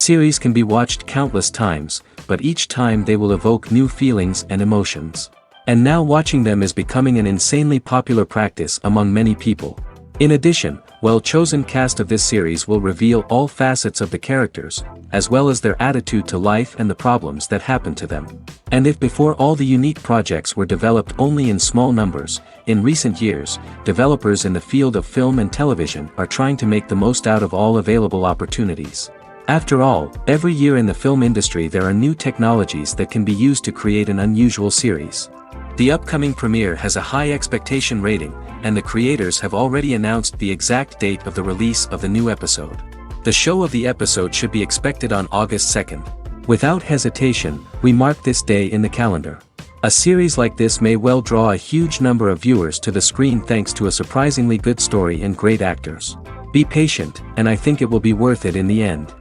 Series can be watched countless times, but each time they will evoke new feelings and emotions. And now watching them is becoming an insanely popular practice among many people. In addition, well-chosen cast of this series will reveal all facets of the characters, as well as their attitude to life and the problems that happen to them. And if before all the unique projects were developed only in small numbers, in recent years, developers in the field of film and television are trying to make the most out of all available opportunities. After all, every year in the film industry there are new technologies that can be used to create an unusual series. The upcoming premiere has a high expectation rating, and the creators have already announced the exact date of the release of the new episode. The show of the episode should be expected on August 2nd. Without hesitation, we mark this day in the calendar. A series like this may well draw a huge number of viewers to the screen thanks to a surprisingly good story and great actors. Be patient, and I think it will be worth it in the end.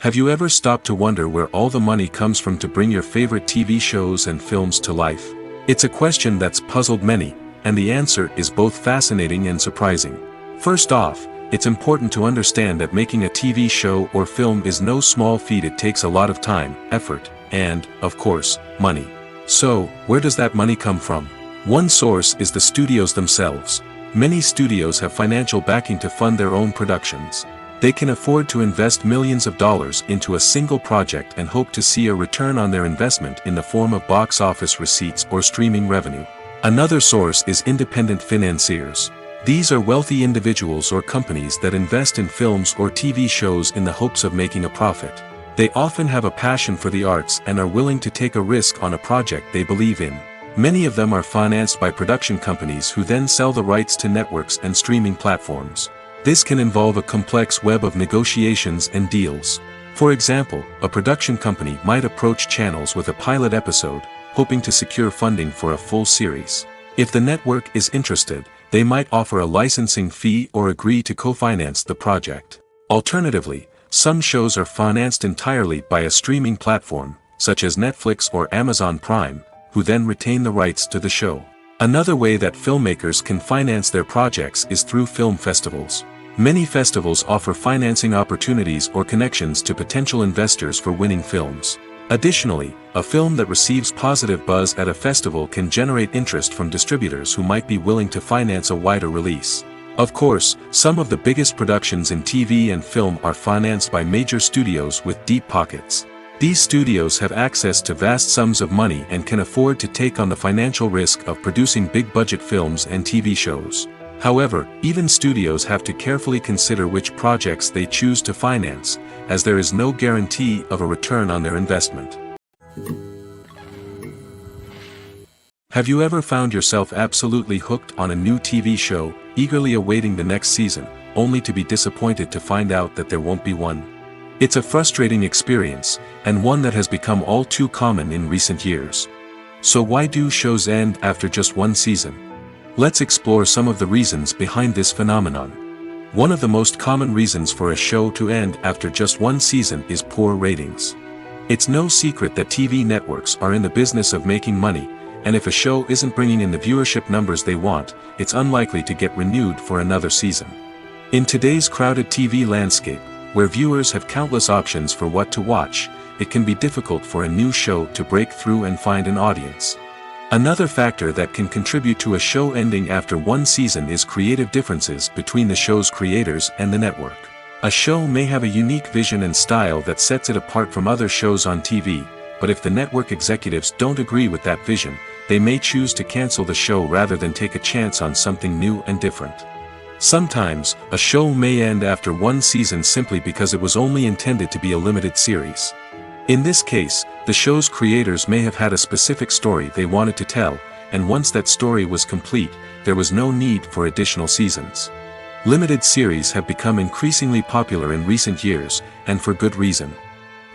Have you ever stopped to wonder where all the money comes from to bring your favorite TV shows and films to life? It's a question that's puzzled many, and the answer is both fascinating and surprising. First off, it's important to understand that making a TV show or film is no small feat. It takes a lot of time, effort, and, of course, money. So, where does that money come from? One source is the studios themselves. Many studios have financial backing to fund their own productions. They can afford to invest millions of dollars into a single project and hope to see a return on their investment in the form of box office receipts or streaming revenue. Another source is independent financiers. These are wealthy individuals or companies that invest in films or TV shows in the hopes of making a profit. They often have a passion for the arts and are willing to take a risk on a project they believe in. Many of them are financed by production companies who then sell the rights to networks and streaming platforms. This can involve a complex web of negotiations and deals. For example, a production company might approach channels with a pilot episode, hoping to secure funding for a full series. If the network is interested, they might offer a licensing fee or agree to co-finance the project. Alternatively, some shows are financed entirely by a streaming platform, such as Netflix or Amazon Prime, who then retain the rights to the show. Another way that filmmakers can finance their projects is through film festivals. Many festivals offer financing opportunities or connections to potential investors for winning films. Additionally, a film that receives positive buzz at a festival can generate interest from distributors who might be willing to finance a wider release. Of course, some of the biggest productions in TV and film are financed by major studios with deep pockets. These studios have access to vast sums of money and can afford to take on the financial risk of producing big-budget films and TV shows. However, even studios have to carefully consider which projects they choose to finance, as there is no guarantee of a return on their investment. Have you ever found yourself absolutely hooked on a new TV show, eagerly awaiting the next season, only to be disappointed to find out that there won't be one? It's a frustrating experience, and one that has become all too common in recent years. So why do shows end after just one season? Let's explore some of the reasons behind this phenomenon. One of the most common reasons for a show to end after just one season is poor ratings. It's no secret that TV networks are in the business of making money, and if a show isn't bringing in the viewership numbers they want, it's unlikely to get renewed for another season. In today's crowded TV landscape, where viewers have countless options for what to watch, it can be difficult for a new show to break through and find an audience. Another factor that can contribute to a show ending after one season is creative differences between the show's creators and the network. A show may have a unique vision and style that sets it apart from other shows on TV, but if the network executives don't agree with that vision, they may choose to cancel the show rather than take a chance on something new and different. Sometimes, a show may end after one season simply because it was only intended to be a limited series. In this case, the show's creators may have had a specific story they wanted to tell, and once that story was complete, there was no need for additional seasons. Limited series have become increasingly popular in recent years, and for good reason.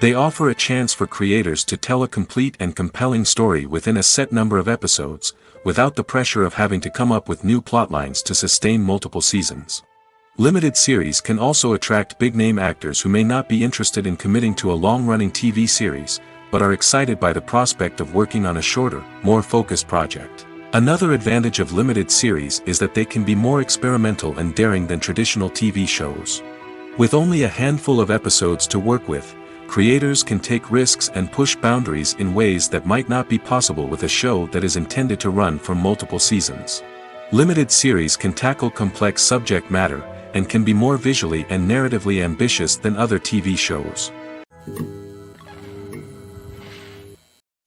They offer a chance for creators to tell a complete and compelling story within a set number of episodes, without the pressure of having to come up with new plotlines to sustain multiple seasons. Limited series can also attract big-name actors who may not be interested in committing to a long-running TV series, but are excited by the prospect of working on a shorter, more focused project. Another advantage of limited series is that they can be more experimental and daring than traditional TV shows. With only a handful of episodes to work with, creators can take risks and push boundaries in ways that might not be possible with a show that is intended to run for multiple seasons. Limited series can tackle complex subject matter, and can be more visually and narratively ambitious than other TV shows.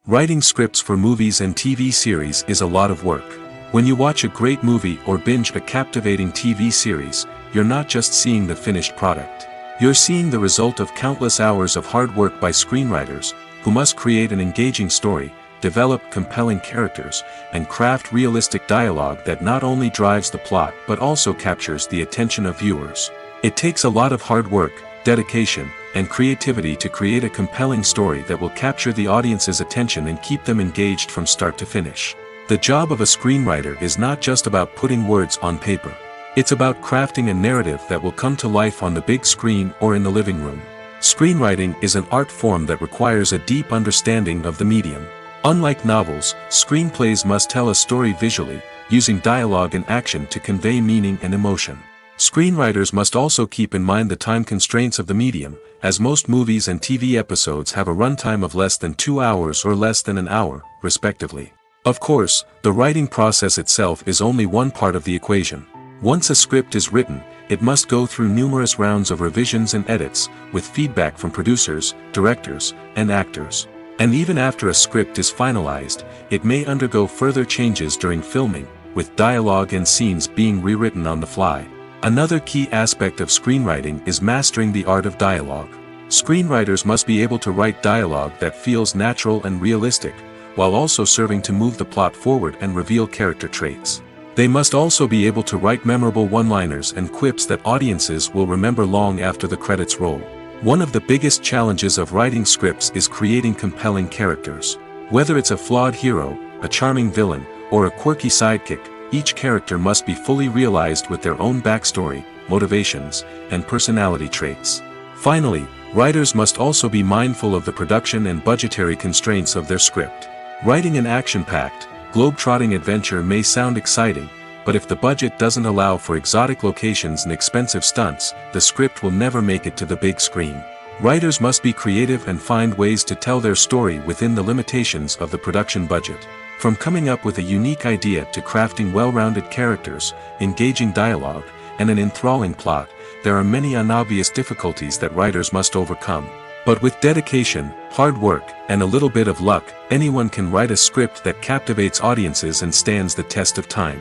Writing scripts for movies and TV series is a lot of work. When you watch a great movie or binge a captivating TV series, you're not just seeing the finished product. You're seeing the result of countless hours of hard work by screenwriters, who must create an engaging story, develop compelling characters, and craft realistic dialogue that not only drives the plot but also captures the attention of viewers. It takes a lot of hard work, dedication, and creativity to create a compelling story that will capture the audience's attention and keep them engaged from start to finish. The job of a screenwriter is not just about putting words on paper. It's about crafting a narrative that will come to life on the big screen or in the living room. Screenwriting is an art form that requires a deep understanding of the medium. Unlike novels, screenplays must tell a story visually, using dialogue and action to convey meaning and emotion. Screenwriters must also keep in mind the time constraints of the medium, as most movies and TV episodes have a runtime of less than 2 hours or less than an hour, respectively. Of course, the writing process itself is only one part of the equation. Once a script is written, it must go through numerous rounds of revisions and edits, with feedback from producers, directors, and actors. And even after a script is finalized, it may undergo further changes during filming, with dialogue and scenes being rewritten on the fly. Another key aspect of screenwriting is mastering the art of dialogue. Screenwriters must be able to write dialogue that feels natural and realistic, while also serving to move the plot forward and reveal character traits. They must also be able to write memorable one-liners and quips that audiences will remember long after the credits roll. One of the biggest challenges of writing scripts is creating compelling characters. Whether it's a flawed hero, a charming villain, or a quirky sidekick, each character must be fully realized with their own backstory, motivations, and personality traits. Finally, writers must also be mindful of the production and budgetary constraints of their script. Writing an action-packed, globe-trotting adventure may sound exciting, but if the budget doesn't allow for exotic locations and expensive stunts, the script will never make it to the big screen. Writers must be creative and find ways to tell their story within the limitations of the production budget. From coming up with a unique idea to crafting well-rounded characters, engaging dialogue, and an enthralling plot, there are many unobvious difficulties that writers must overcome. But with dedication, hard work, and a little bit of luck, anyone can write a script that captivates audiences and stands the test of time.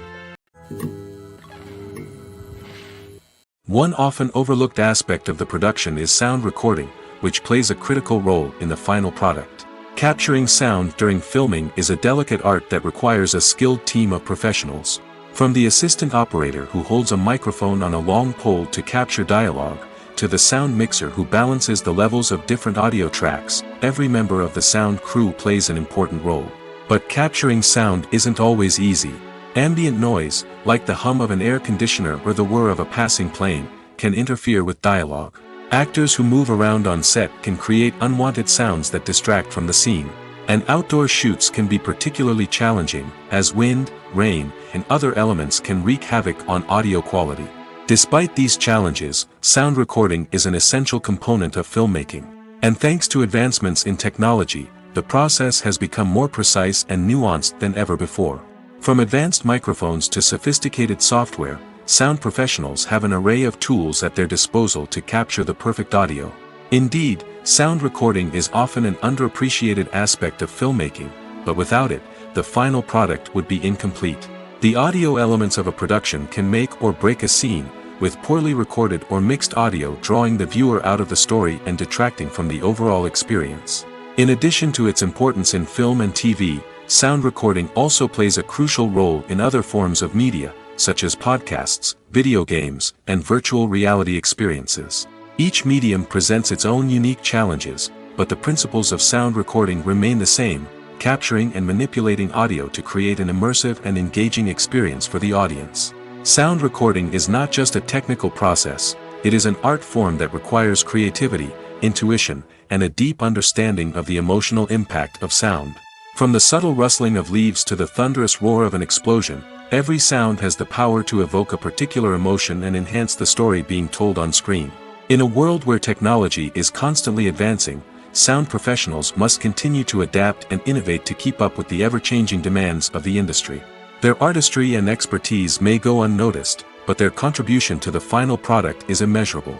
One often overlooked aspect of the production is sound recording, which plays a critical role in the final product. Capturing sound during filming is a delicate art that requires a skilled team of professionals. From the assistant operator who holds a microphone on a long pole to capture dialogue, to the sound mixer who balances the levels of different audio tracks, every member of the sound crew plays an important role. But capturing sound isn't always easy. Ambient noise, like the hum of an air conditioner or the whir of a passing plane, can interfere with dialogue. Actors who move around on set can create unwanted sounds that distract from the scene. And outdoor shoots can be particularly challenging, as wind, rain, and other elements can wreak havoc on audio quality. Despite these challenges, sound recording is an essential component of filmmaking. And thanks to advancements in technology, the process has become more precise and nuanced than ever before. From advanced microphones to sophisticated software, sound professionals have an array of tools at their disposal to capture the perfect audio. Indeed, sound recording is often an underappreciated aspect of filmmaking, but without it, the final product would be incomplete. The audio elements of a production can make or break a scene, with poorly recorded or mixed audio drawing the viewer out of the story and detracting from the overall experience. In addition to its importance in film and TV, sound recording also plays a crucial role in other forms of media, such as podcasts, video games, and virtual reality experiences. Each medium presents its own unique challenges, but the principles of sound recording remain the same, capturing and manipulating audio to create an immersive and engaging experience for the audience. Sound recording is not just a technical process, it is an art form that requires creativity, intuition, and a deep understanding of the emotional impact of sound. From the subtle rustling of leaves to the thunderous roar of an explosion, every sound has the power to evoke a particular emotion and enhance the story being told on screen. In a world where technology is constantly advancing, sound professionals must continue to adapt and innovate to keep up with the ever-changing demands of the industry. Their artistry and expertise may go unnoticed, but their contribution to the final product is immeasurable.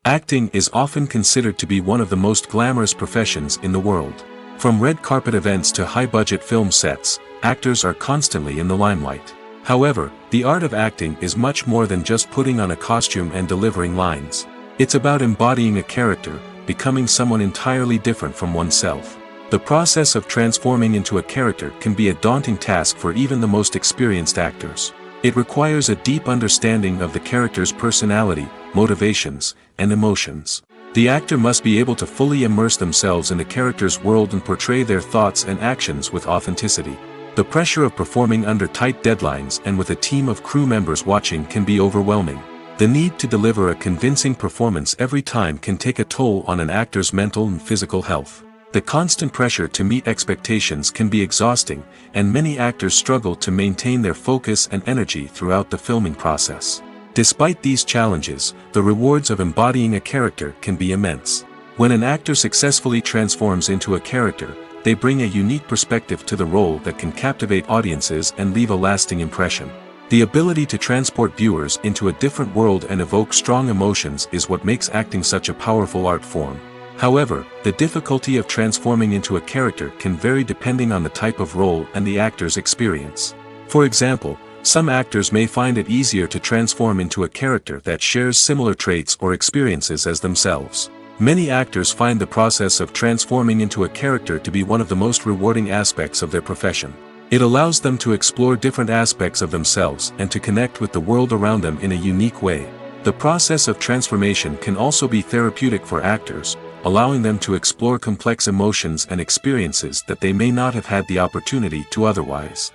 Acting is often considered to be one of the most glamorous professions in the world. From red carpet events to high-budget film sets, actors are constantly in the limelight. However, the art of acting is much more than just putting on a costume and delivering lines. It's about embodying a character, becoming someone entirely different from oneself. The process of transforming into a character can be a daunting task for even the most experienced actors. It requires a deep understanding of the character's personality, motivations, and emotions. The actor must be able to fully immerse themselves in the character's world and portray their thoughts and actions with authenticity. The pressure of performing under tight deadlines and with a team of crew members watching can be overwhelming. The need to deliver a convincing performance every time can take a toll on an actor's mental and physical health. The constant pressure to meet expectations can be exhausting, and many actors struggle to maintain their focus and energy throughout the filming process. Despite these challenges, the rewards of embodying a character can be immense. When an actor successfully transforms into a character, they bring a unique perspective to the role that can captivate audiences and leave a lasting impression. The ability to transport viewers into a different world and evoke strong emotions is what makes acting such a powerful art form. However, the difficulty of transforming into a character can vary depending on the type of role and the actor's experience. For example, some actors may find it easier to transform into a character that shares similar traits or experiences as themselves. Many actors find the process of transforming into a character to be one of the most rewarding aspects of their profession. It allows them to explore different aspects of themselves and to connect with the world around them in a unique way. The process of transformation can also be therapeutic for actors, allowing them to explore complex emotions and experiences that they may not have had the opportunity to otherwise.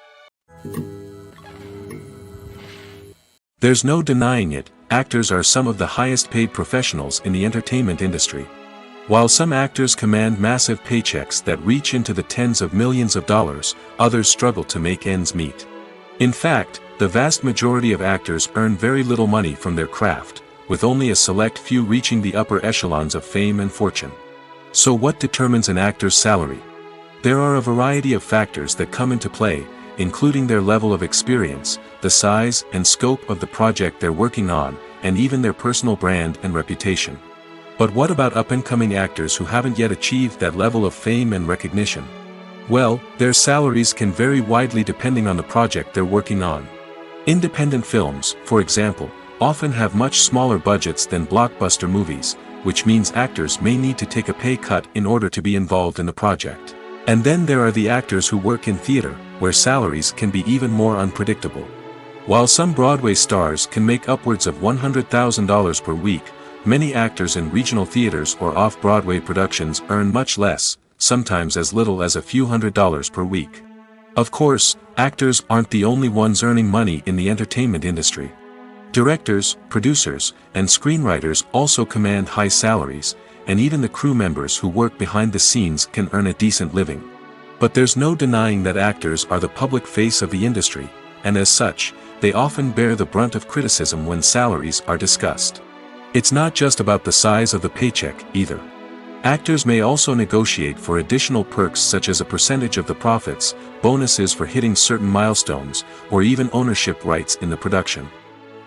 There's no denying it, actors are some of the highest paid professionals in the entertainment industry. While some actors command massive paychecks that reach into the tens of millions of dollars, others struggle to make ends meet. In fact, the vast majority of actors earn very little money from their craft, with only a select few reaching the upper echelons of fame and fortune. So what determines an actor's salary? There are a variety of factors that come into play, including their level of experience, the size and scope of the project they're working on, and even their personal brand and reputation. But what about up-and-coming actors who haven't yet achieved that level of fame and recognition? Well, their salaries can vary widely depending on the project they're working on. Independent films, for example, often have much smaller budgets than blockbuster movies, which means actors may need to take a pay cut in order to be involved in the project. And then there are the actors who work in theater, where salaries can be even more unpredictable. While some Broadway stars can make upwards of $100,000 per week, many actors in regional theaters or off-Broadway productions earn much less, sometimes as little as a few $100s per week. Of course, actors aren't the only ones earning money in the entertainment industry. Directors, producers, and screenwriters also command high salaries, and even the crew members who work behind the scenes can earn a decent living. But there's no denying that actors are the public face of the industry, and as such, they often bear the brunt of criticism when salaries are discussed. It's not just about the size of the paycheck, either. Actors may also negotiate for additional perks such as a percentage of the profits, bonuses for hitting certain milestones, or even ownership rights in the production.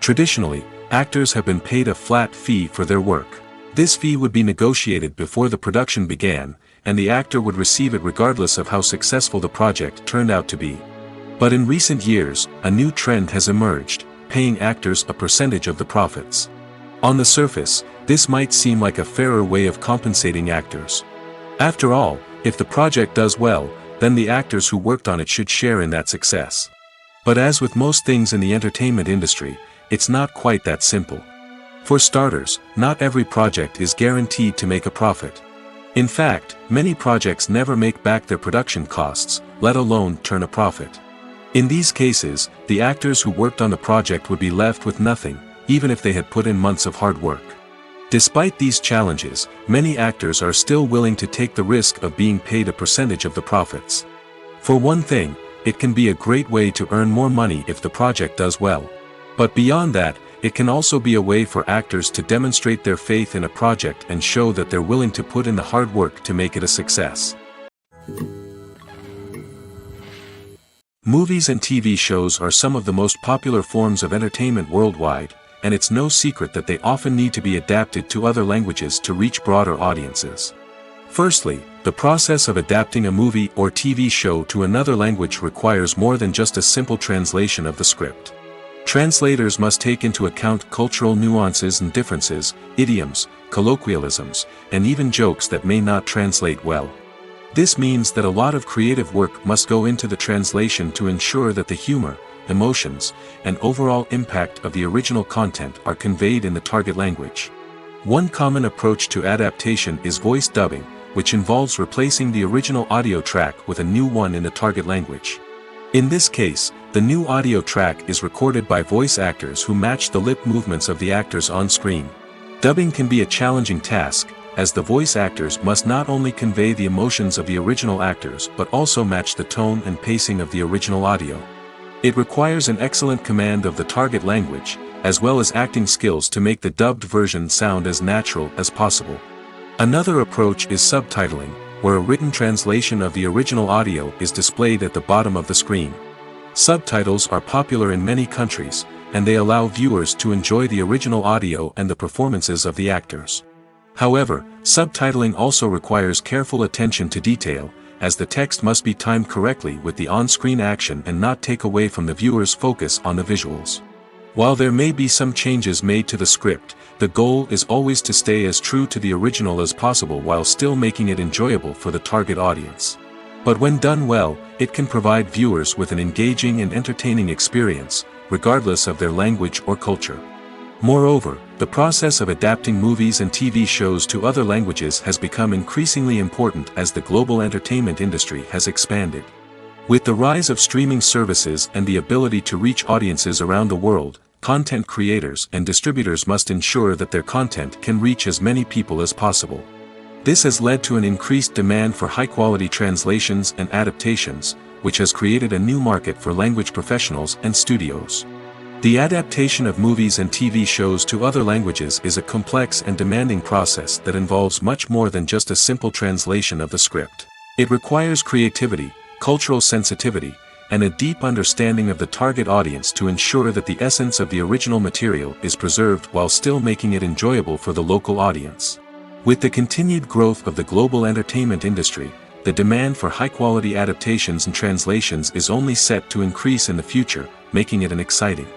Traditionally, actors have been paid a flat fee for their work. This fee would be negotiated before the production began, and the actor would receive it regardless of how successful the project turned out to be. But in recent years, a new trend has emerged, paying actors a percentage of the profits. On the surface, this might seem like a fairer way of compensating actors. After all, if the project does well, then the actors who worked on it should share in that success. But as with most things in the entertainment industry, it's not quite that simple. For starters, not every project is guaranteed to make a profit. In fact, many projects never make back their production costs, let alone turn a profit. In these cases, the actors who worked on the project would be left with nothing, even if they had put in months of hard work. Despite these challenges, many actors are still willing to take the risk of being paid a percentage of the profits. For one thing, it can be a great way to earn more money if the project does well. But beyond that, it can also be a way for actors to demonstrate their faith in a project and show that they're willing to put in the hard work to make it a success. Movies and TV shows are some of the most popular forms of entertainment worldwide, and it's no secret that they often need to be adapted to other languages to reach broader audiences. Firstly, the process of adapting a movie or TV show to another language requires more than just a simple translation of the script. Translators must take into account cultural nuances and differences, idioms, colloquialisms, and even jokes that may not translate well. This means that a lot of creative work must go into the translation to ensure that the humor, emotions, and overall impact of the original content are conveyed in the target language. One common approach to adaptation is voice dubbing, which involves replacing the original audio track with a new one in the target language. In this case, the new audio track is recorded by voice actors who match the lip movements of the actors on screen. Dubbing can be a challenging task, as the voice actors must not only convey the emotions of the original actors but also match the tone and pacing of the original audio. It requires an excellent command of the target language, as well as acting skills to make the dubbed version sound as natural as possible. Another approach is subtitling, where a written translation of the original audio is displayed at the bottom of the screen. Subtitles are popular in many countries, and they allow viewers to enjoy the original audio and the performances of the actors. However, subtitling also requires careful attention to detail, as the text must be timed correctly with the on-screen action and not take away from the viewer's focus on the visuals. While there may be some changes made to the script, the goal is always to stay as true to the original as possible while still making it enjoyable for the target audience. But when done well, it can provide viewers with an engaging and entertaining experience, regardless of their language or culture. Moreover, the process of adapting movies and TV shows to other languages has become increasingly important as the global entertainment industry has expanded. With the rise of streaming services and the ability to reach audiences around the world, content creators and distributors must ensure that their content can reach as many people as possible. This has led to an increased demand for high-quality translations and adaptations, which has created a new market for language professionals and studios. The adaptation of movies and TV shows to other languages is a complex and demanding process that involves much more than just a simple translation of the script. It requires creativity, cultural sensitivity, and a deep understanding of the target audience to ensure that the essence of the original material is preserved while still making it enjoyable for the local audience. With the continued growth of the global entertainment industry, the demand for high-quality adaptations and translations is only set to increase in the future, making it an exciting.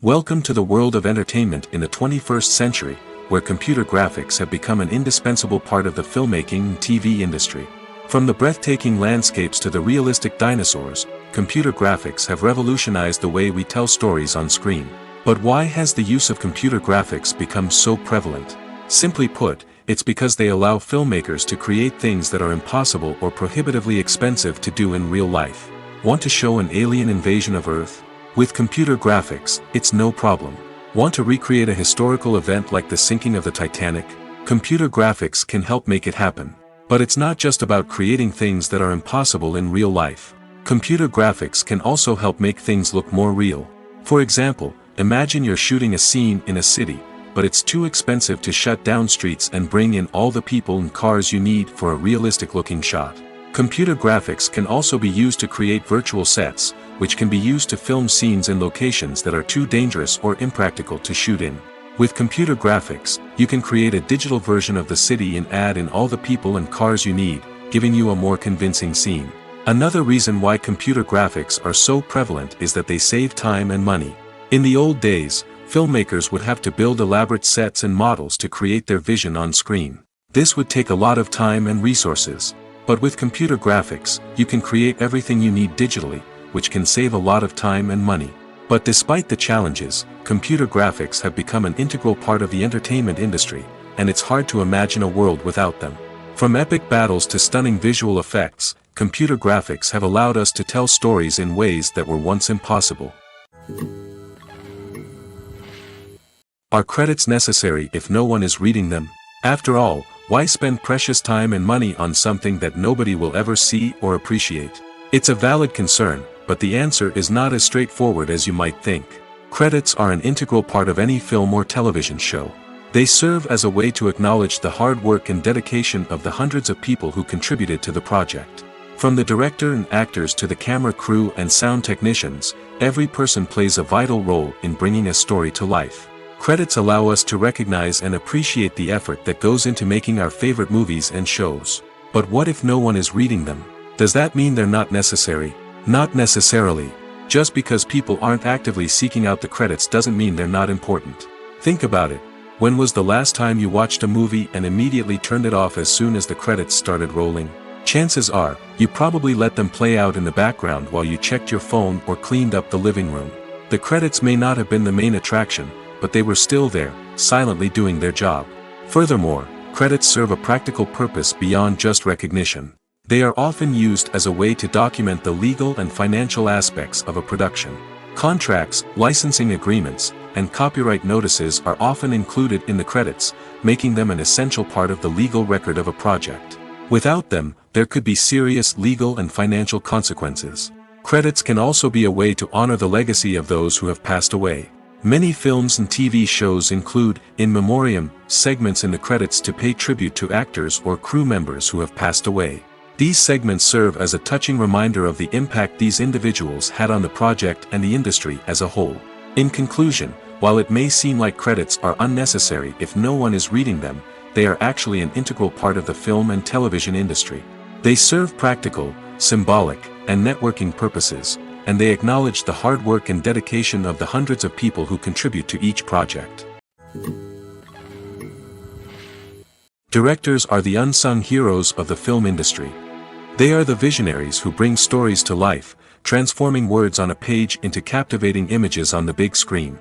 Welcome to the world of entertainment in the 21st century, where computer graphics have become an indispensable part of the filmmaking and TV industry. From the breathtaking landscapes to the realistic dinosaurs, computer graphics have revolutionized the way we tell stories on screen. But why has the use of computer graphics become so prevalent? Simply put, it's because they allow filmmakers to create things that are impossible or prohibitively expensive to do in real life. Want to show an alien invasion of Earth? With computer graphics, it's no problem. Want to recreate a historical event like the sinking of the Titanic? Computer graphics can help make it happen. But it's not just about creating things that are impossible in real life. Computer graphics can also help make things look more real. For example, imagine you're shooting a scene in a city, but it's too expensive to shut down streets and bring in all the people and cars you need for a realistic-looking shot. Computer graphics can also be used to create virtual sets, which can be used to film scenes in locations that are too dangerous or impractical to shoot in. With computer graphics, you can create a digital version of the city and add in all the people and cars you need, giving you a more convincing scene. Another reason why computer graphics are so prevalent is that they save time and money. In the old days, filmmakers would have to build elaborate sets and models to create their vision on screen. This would take a lot of time and resources. But with computer graphics, you can create everything you need digitally, which can save a lot of time and money. But despite the challenges, computer graphics have become an integral part of the entertainment industry, and it's hard to imagine a world without them. From epic battles to stunning visual effects, computer graphics have allowed us to tell stories in ways that were once impossible. Are credits necessary if no one is reading them? After all, why spend precious time and money on something that nobody will ever see or appreciate? It's a valid concern, but the answer is not as straightforward as you might think. Credits are an integral part of any film or television show. They serve as a way to acknowledge the hard work and dedication of the hundreds of people who contributed to the project. From the director and actors to the camera crew and sound technicians, every person plays a vital role in bringing a story to life. Credits allow us to recognize and appreciate the effort that goes into making our favorite movies and shows. But what if no one is reading them? Does that mean they're not necessary? Not necessarily. Just because people aren't actively seeking out the credits doesn't mean they're not important. Think about it. When was the last time you watched a movie and immediately turned it off as soon as the credits started rolling? Chances are, you probably let them play out in the background while you checked your phone or cleaned up the living room. The credits may not have been the main attraction, but they were still there, silently doing their job. Furthermore, credits serve a practical purpose beyond just recognition. They are often used as a way to document the legal and financial aspects of a production. Contracts, licensing agreements, and copyright notices are often included in the credits, making them an essential part of the legal record of a project. Without them, there could be serious legal and financial consequences. Credits can also be a way to honor the legacy of those who have passed away. Many films and TV shows include, in memoriam, segments in the credits to pay tribute to actors or crew members who have passed away. These segments serve as a touching reminder of the impact these individuals had on the project and the industry as a whole. In conclusion, while it may seem like credits are unnecessary if no one is reading them, they are actually an integral part of the film and television industry. They serve practical, symbolic, and networking purposes, and they acknowledge the hard work and dedication of the hundreds of people who contribute to each project. Directors are the unsung heroes of the film industry. They are the visionaries who bring stories to life, transforming words on a page into captivating images on the big screen.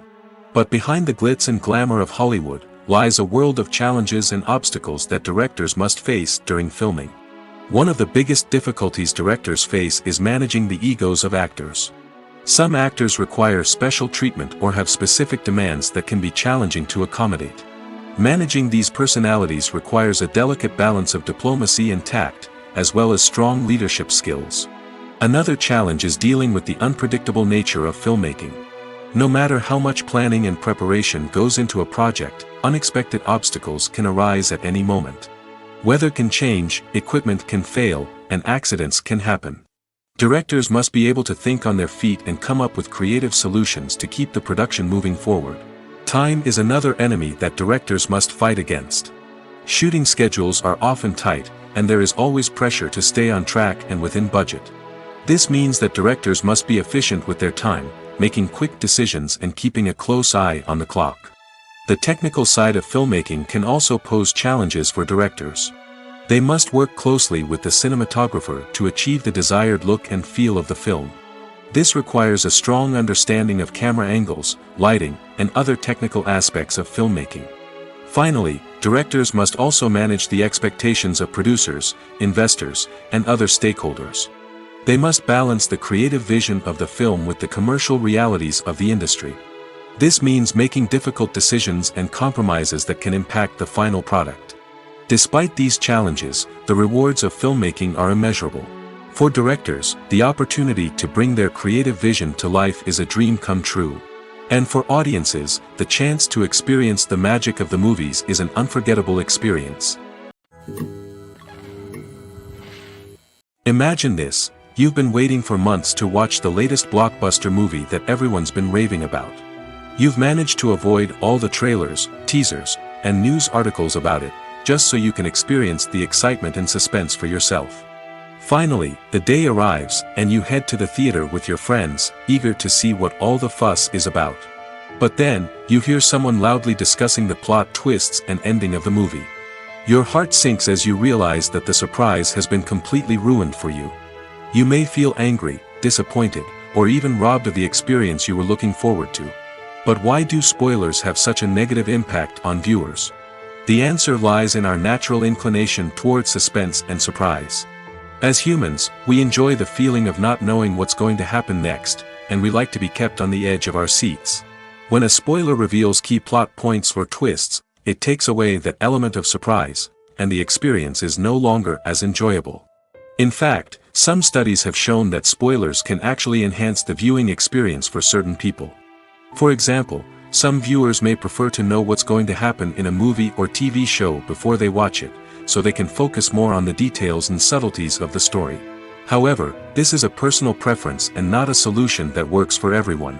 But behind the glitz and glamour of Hollywood, lies a world of challenges and obstacles that directors must face during filming. One of the biggest difficulties directors face is managing the egos of actors. Some actors require special treatment or have specific demands that can be challenging to accommodate. Managing these personalities requires a delicate balance of diplomacy and tact, as well as strong leadership skills. Another challenge is dealing with the unpredictable nature of filmmaking. No matter how much planning and preparation goes into a project, unexpected obstacles can arise at any moment. Weather can change, equipment can fail, and accidents can happen. Directors must be able to think on their feet and come up with creative solutions to keep the production moving forward. Time is another enemy that directors must fight against. Shooting schedules are often tight, and there is always pressure to stay on track and within budget. This means that directors must be efficient with their time, making quick decisions and keeping a close eye on the clock. The technical side of filmmaking can also pose challenges for directors. They must work closely with the cinematographer to achieve the desired look and feel of the film. This requires a strong understanding of camera angles, lighting, and other technical aspects of filmmaking. Finally, directors must also manage the expectations of producers, investors, and other stakeholders. They must balance the creative vision of the film with the commercial realities of the industry. This means making difficult decisions and compromises that can impact the final product. Despite these challenges, the rewards of filmmaking are immeasurable. For directors, the opportunity to bring their creative vision to life is a dream come true. And for audiences, the chance to experience the magic of the movies is an unforgettable experience. Imagine this: you've been waiting for months to watch the latest blockbuster movie that everyone's been raving about. You've managed to avoid all the trailers, teasers, and news articles about it, just so you can experience the excitement and suspense for yourself. Finally, the day arrives, and you head to the theater with your friends, eager to see what all the fuss is about. But then, you hear someone loudly discussing the plot twists and ending of the movie. Your heart sinks as you realize that the surprise has been completely ruined for you. You may feel angry, disappointed, or even robbed of the experience you were looking forward to. But why do spoilers have such a negative impact on viewers? The answer lies in our natural inclination towards suspense and surprise. As humans, we enjoy the feeling of not knowing what's going to happen next, and we like to be kept on the edge of our seats. When a spoiler reveals key plot points or twists, it takes away that element of surprise, and the experience is no longer as enjoyable. In fact, some studies have shown that spoilers can actually enhance the viewing experience for certain people. For example, some viewers may prefer to know what's going to happen in a movie or TV show before they watch it, so they can focus more on the details and subtleties of the story. However, this is a personal preference and not a solution that works for everyone.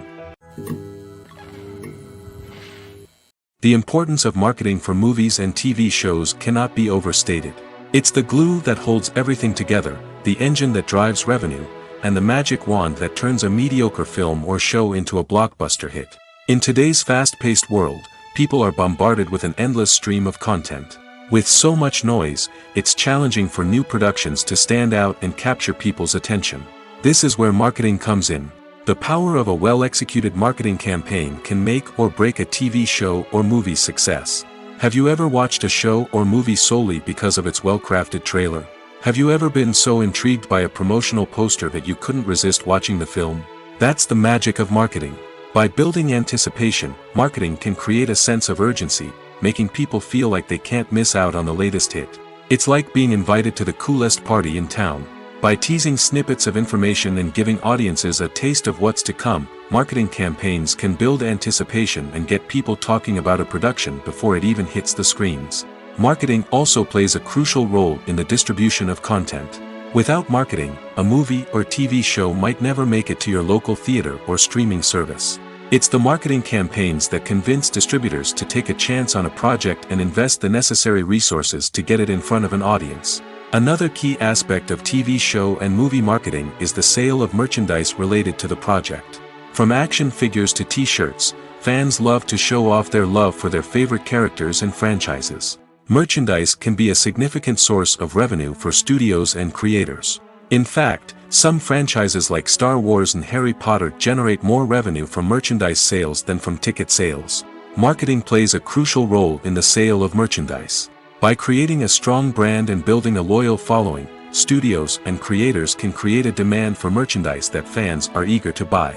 The importance of marketing for movies and TV shows cannot be overstated. It's the glue that holds everything together, the engine that drives revenue, and the magic wand that turns a mediocre film or show into a blockbuster hit. In today's fast-paced world, people are bombarded with an endless stream of content. With so much noise, it's challenging for new productions to stand out and capture people's attention. This is where marketing comes in. The power of a well-executed marketing campaign can make or break a TV show or movie's success. Have you ever watched a show or movie solely because of its well-crafted trailer? Have you ever been so intrigued by a promotional poster that you couldn't resist watching the film? That's the magic of marketing. By building anticipation, marketing can create a sense of urgency, making people feel like they can't miss out on the latest hit. It's like being invited to the coolest party in town. By teasing snippets of information and giving audiences a taste of what's to come, marketing campaigns can build anticipation and get people talking about a production before it even hits the screens. Marketing also plays a crucial role in the distribution of content. Without marketing, a movie or TV show might never make it to your local theater or streaming service. It's the marketing campaigns that convince distributors to take a chance on a project and invest the necessary resources to get it in front of an audience. Another key aspect of TV show and movie marketing is the sale of merchandise related to the project. From action figures to t-shirts, fans love to show off their love for their favorite characters and franchises. Merchandise can be a significant source of revenue for studios and creators. In fact, some franchises like Star Wars and Harry Potter generate more revenue from merchandise sales than from ticket sales. Marketing plays a crucial role in the sale of merchandise. By creating a strong brand and building a loyal following, studios and creators can create a demand for merchandise that fans are eager to buy.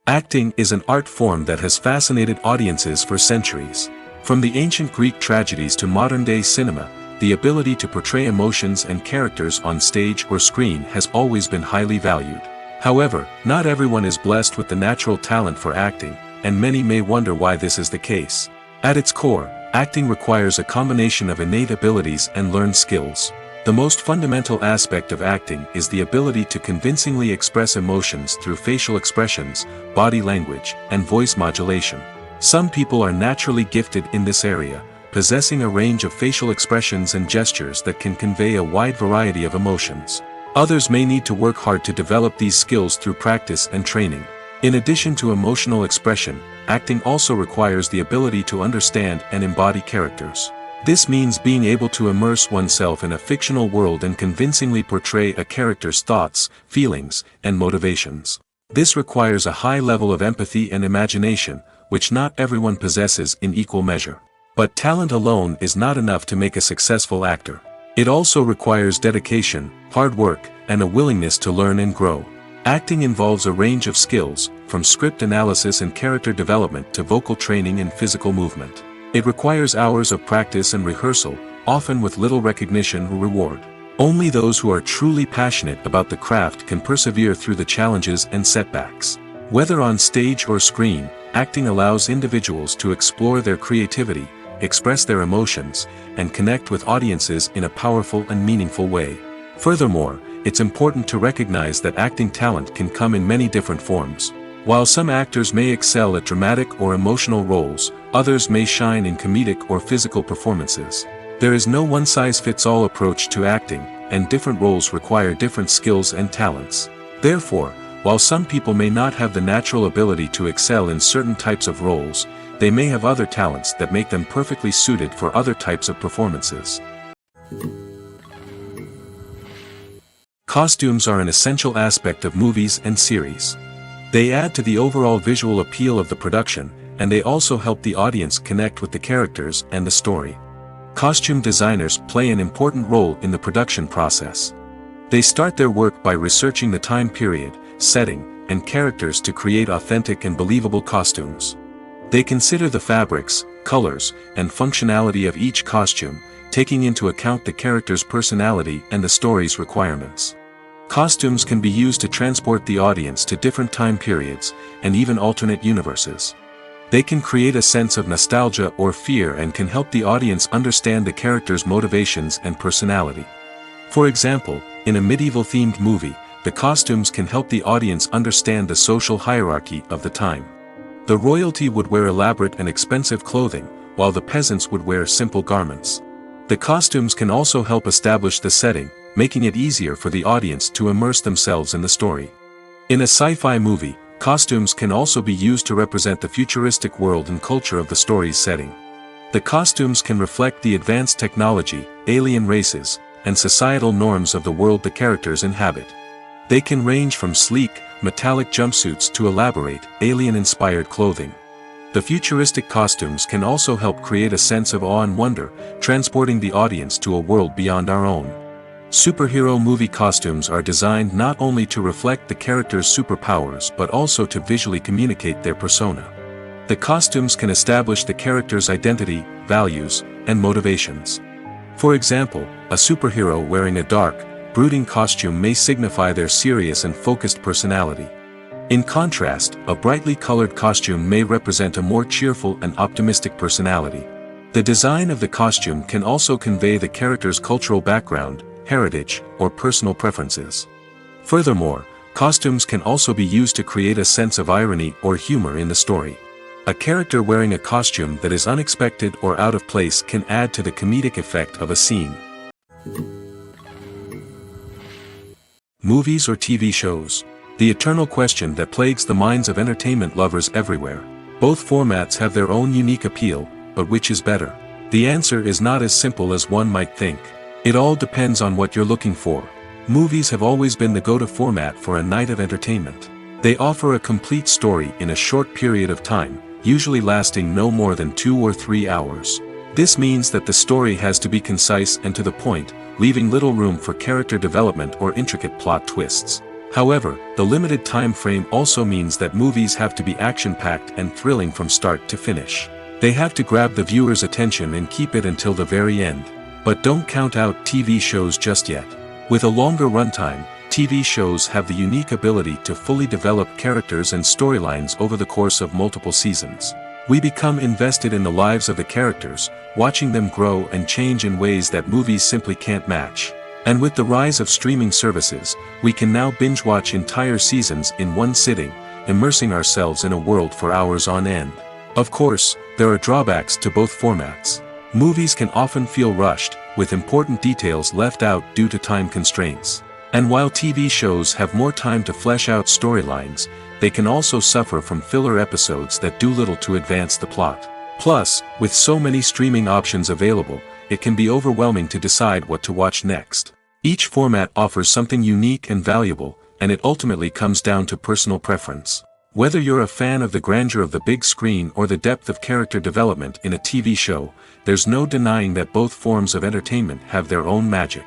Acting is an art form that has fascinated audiences for centuries. From the ancient Greek tragedies to modern-day cinema, the ability to portray emotions and characters on stage or screen has always been highly valued. However, not everyone is blessed with the natural talent for acting, and many may wonder why this is the case. At its core, acting requires a combination of innate abilities and learned skills. The most fundamental aspect of acting is the ability to convincingly express emotions through facial expressions, body language, and voice modulation. Some people are naturally gifted in this area, possessing a range of facial expressions and gestures that can convey a wide variety of emotions. Others may need to work hard to develop these skills through practice and training. In addition to emotional expression, acting also requires the ability to understand and embody characters. This means being able to immerse oneself in a fictional world and convincingly portray a character's thoughts, feelings, and motivations. This requires a high level of empathy and imagination, which not everyone possesses in equal measure. But talent alone is not enough to make a successful actor. It also requires dedication, hard work, and a willingness to learn and grow. Acting involves a range of skills, from script analysis and character development to vocal training and physical movement. It requires hours of practice and rehearsal, often with little recognition or reward. Only those who are truly passionate about the craft can persevere through the challenges and setbacks. Whether on stage or screen, acting allows individuals to explore their creativity, express their emotions, and connect with audiences in a powerful and meaningful way. Furthermore, it's important to recognize that acting talent can come in many different forms. While some actors may excel at dramatic or emotional roles, others may shine in comedic or physical performances. There is no one-size-fits-all approach to acting, and different roles require different skills and talents. Therefore, while some people may not have the natural ability to excel in certain types of roles, they may have other talents that make them perfectly suited for other types of performances. Costumes are an essential aspect of movies and series. They add to the overall visual appeal of the production, and they also help the audience connect with the characters and the story. Costume designers play an important role in the production process. They start their work by researching the time period, setting, and characters to create authentic and believable costumes. They consider the fabrics, colors, and functionality of each costume, taking into account the character's personality and the story's requirements. Costumes can be used to transport the audience to different time periods, and even alternate universes. They can create a sense of nostalgia or fear and can help the audience understand the character's motivations and personality. For example, in a medieval-themed movie, the costumes can help the audience understand the social hierarchy of the time. The royalty would wear elaborate and expensive clothing, while the peasants would wear simple garments. The costumes can also help establish the setting, making it easier for the audience to immerse themselves in the story. In a sci-fi movie, costumes can also be used to represent the futuristic world and culture of the story's setting. The costumes can reflect the advanced technology, alien races, and societal norms of the world the characters inhabit. They can range from sleek, metallic jumpsuits to elaborate, alien-inspired clothing. The futuristic costumes can also help create a sense of awe and wonder, transporting the audience to a world beyond our own. Superhero movie costumes are designed not only to reflect the character's superpowers but also to visually communicate their persona. The costumes can establish the character's identity, values, and motivations. For example, a superhero wearing a dark, brooding costume may signify their serious and focused personality. In contrast, a brightly colored costume may represent a more cheerful and optimistic personality. The design of the costume can also convey the character's cultural background, heritage, or personal preferences. Furthermore, costumes can also be used to create a sense of irony or humor in the story. A character wearing a costume that is unexpected or out of place can add to the comedic effect of a scene. Movies or TV shows? The eternal question that plagues the minds of entertainment lovers everywhere. Both formats have their own unique appeal, but which is better? The answer is not as simple as one might think. It all depends on what you're looking for. Movies have always been the go-to format for a night of entertainment. They offer a complete story in a short period of time, usually lasting no more than 2 or 3 hours. This means that the story has to be concise and to the point, leaving little room for character development or intricate plot twists. However, the limited time frame also means that movies have to be action-packed and thrilling from start to finish. They have to grab the viewer's attention and keep it until the very end. But don't count out TV shows just yet. With a longer runtime, TV shows have the unique ability to fully develop characters and storylines over the course of multiple seasons. We become invested in the lives of the characters, watching them grow and change in ways that movies simply can't match. And with the rise of streaming services, we can now binge-watch entire seasons in one sitting, immersing ourselves in a world for hours on end. Of course, there are drawbacks to both formats. Movies can often feel rushed, with important details left out due to time constraints. And while TV shows have more time to flesh out storylines, they can also suffer from filler episodes that do little to advance the plot. Plus, with so many streaming options available, it can be overwhelming to decide what to watch next. Each format offers something unique and valuable, and it ultimately comes down to personal preference. Whether you're a fan of the grandeur of the big screen or the depth of character development in a TV show, there's no denying that both forms of entertainment have their own magic.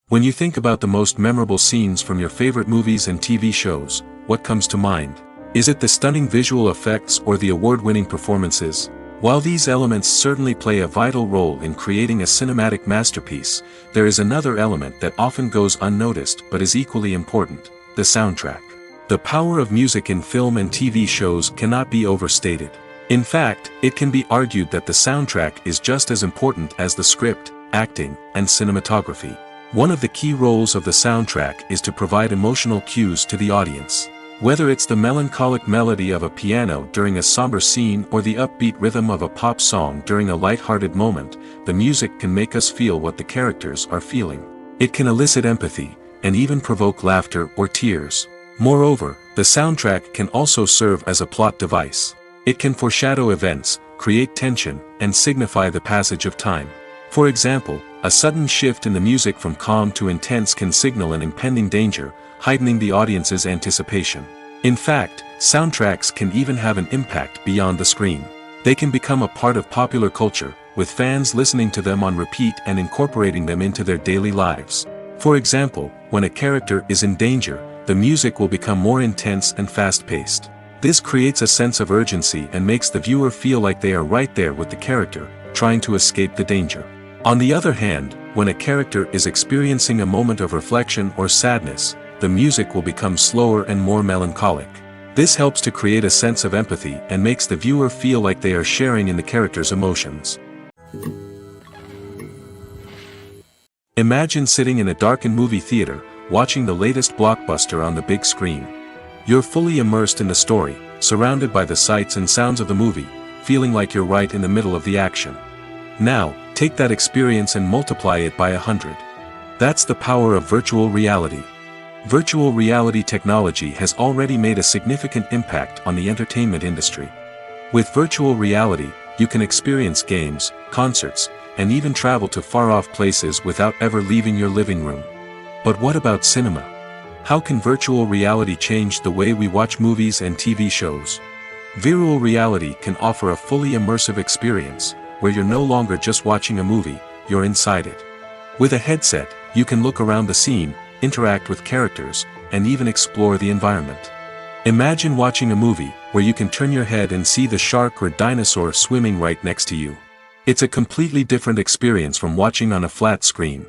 When you think about the most memorable scenes from your favorite movies and TV shows, what comes to mind? Is it the stunning visual effects or the award-winning performances? While these elements certainly play a vital role in creating a cinematic masterpiece, there is another element that often goes unnoticed but is equally important: the soundtrack. The power of music in film and TV shows cannot be overstated. In fact, it can be argued that the soundtrack is just as important as the script, acting, and cinematography. One of the key roles of the soundtrack is to provide emotional cues to the audience. Whether it's the melancholic melody of a piano during a somber scene or the upbeat rhythm of a pop song during a light-hearted moment, the music can make us feel what the characters are feeling. It can elicit empathy, and even provoke laughter or tears. Moreover, the soundtrack can also serve as a plot device. It can foreshadow events, create tension, and signify the passage of time. For example, a sudden shift in the music from calm to intense can signal an impending danger, heightening the audience's anticipation. In fact, soundtracks can even have an impact beyond the screen. They can become a part of popular culture, with fans listening to them on repeat and incorporating them into their daily lives. For example, when a character is in danger, the music will become more intense and fast-paced. This creates a sense of urgency and makes the viewer feel like they are right there with the character, trying to escape the danger. On the other hand, when a character is experiencing a moment of reflection or sadness, the music will become slower and more melancholic. This helps to create a sense of empathy and makes the viewer feel like they are sharing in the character's emotions. Imagine sitting in a darkened movie theater, watching the latest blockbuster on the big screen. You're fully immersed in the story, surrounded by the sights and sounds of the movie, feeling like you're right in the middle of the action. Now, take that experience and multiply it by 100. That's the power of virtual reality. Virtual reality technology has already made a significant impact on the entertainment industry. With virtual reality, you can experience games, concerts, and even travel to far-off places without ever leaving your living room. But what about cinema? How can virtual reality change the way we watch movies and TV shows? Virtual reality can offer a fully immersive experience, where you're no longer just watching a movie, you're inside it. With a headset, you can look around the scene, interact with characters, and even explore the environment. Imagine watching a movie where you can turn your head and see the shark or dinosaur swimming right next to you. It's a completely different experience from watching on a flat screen.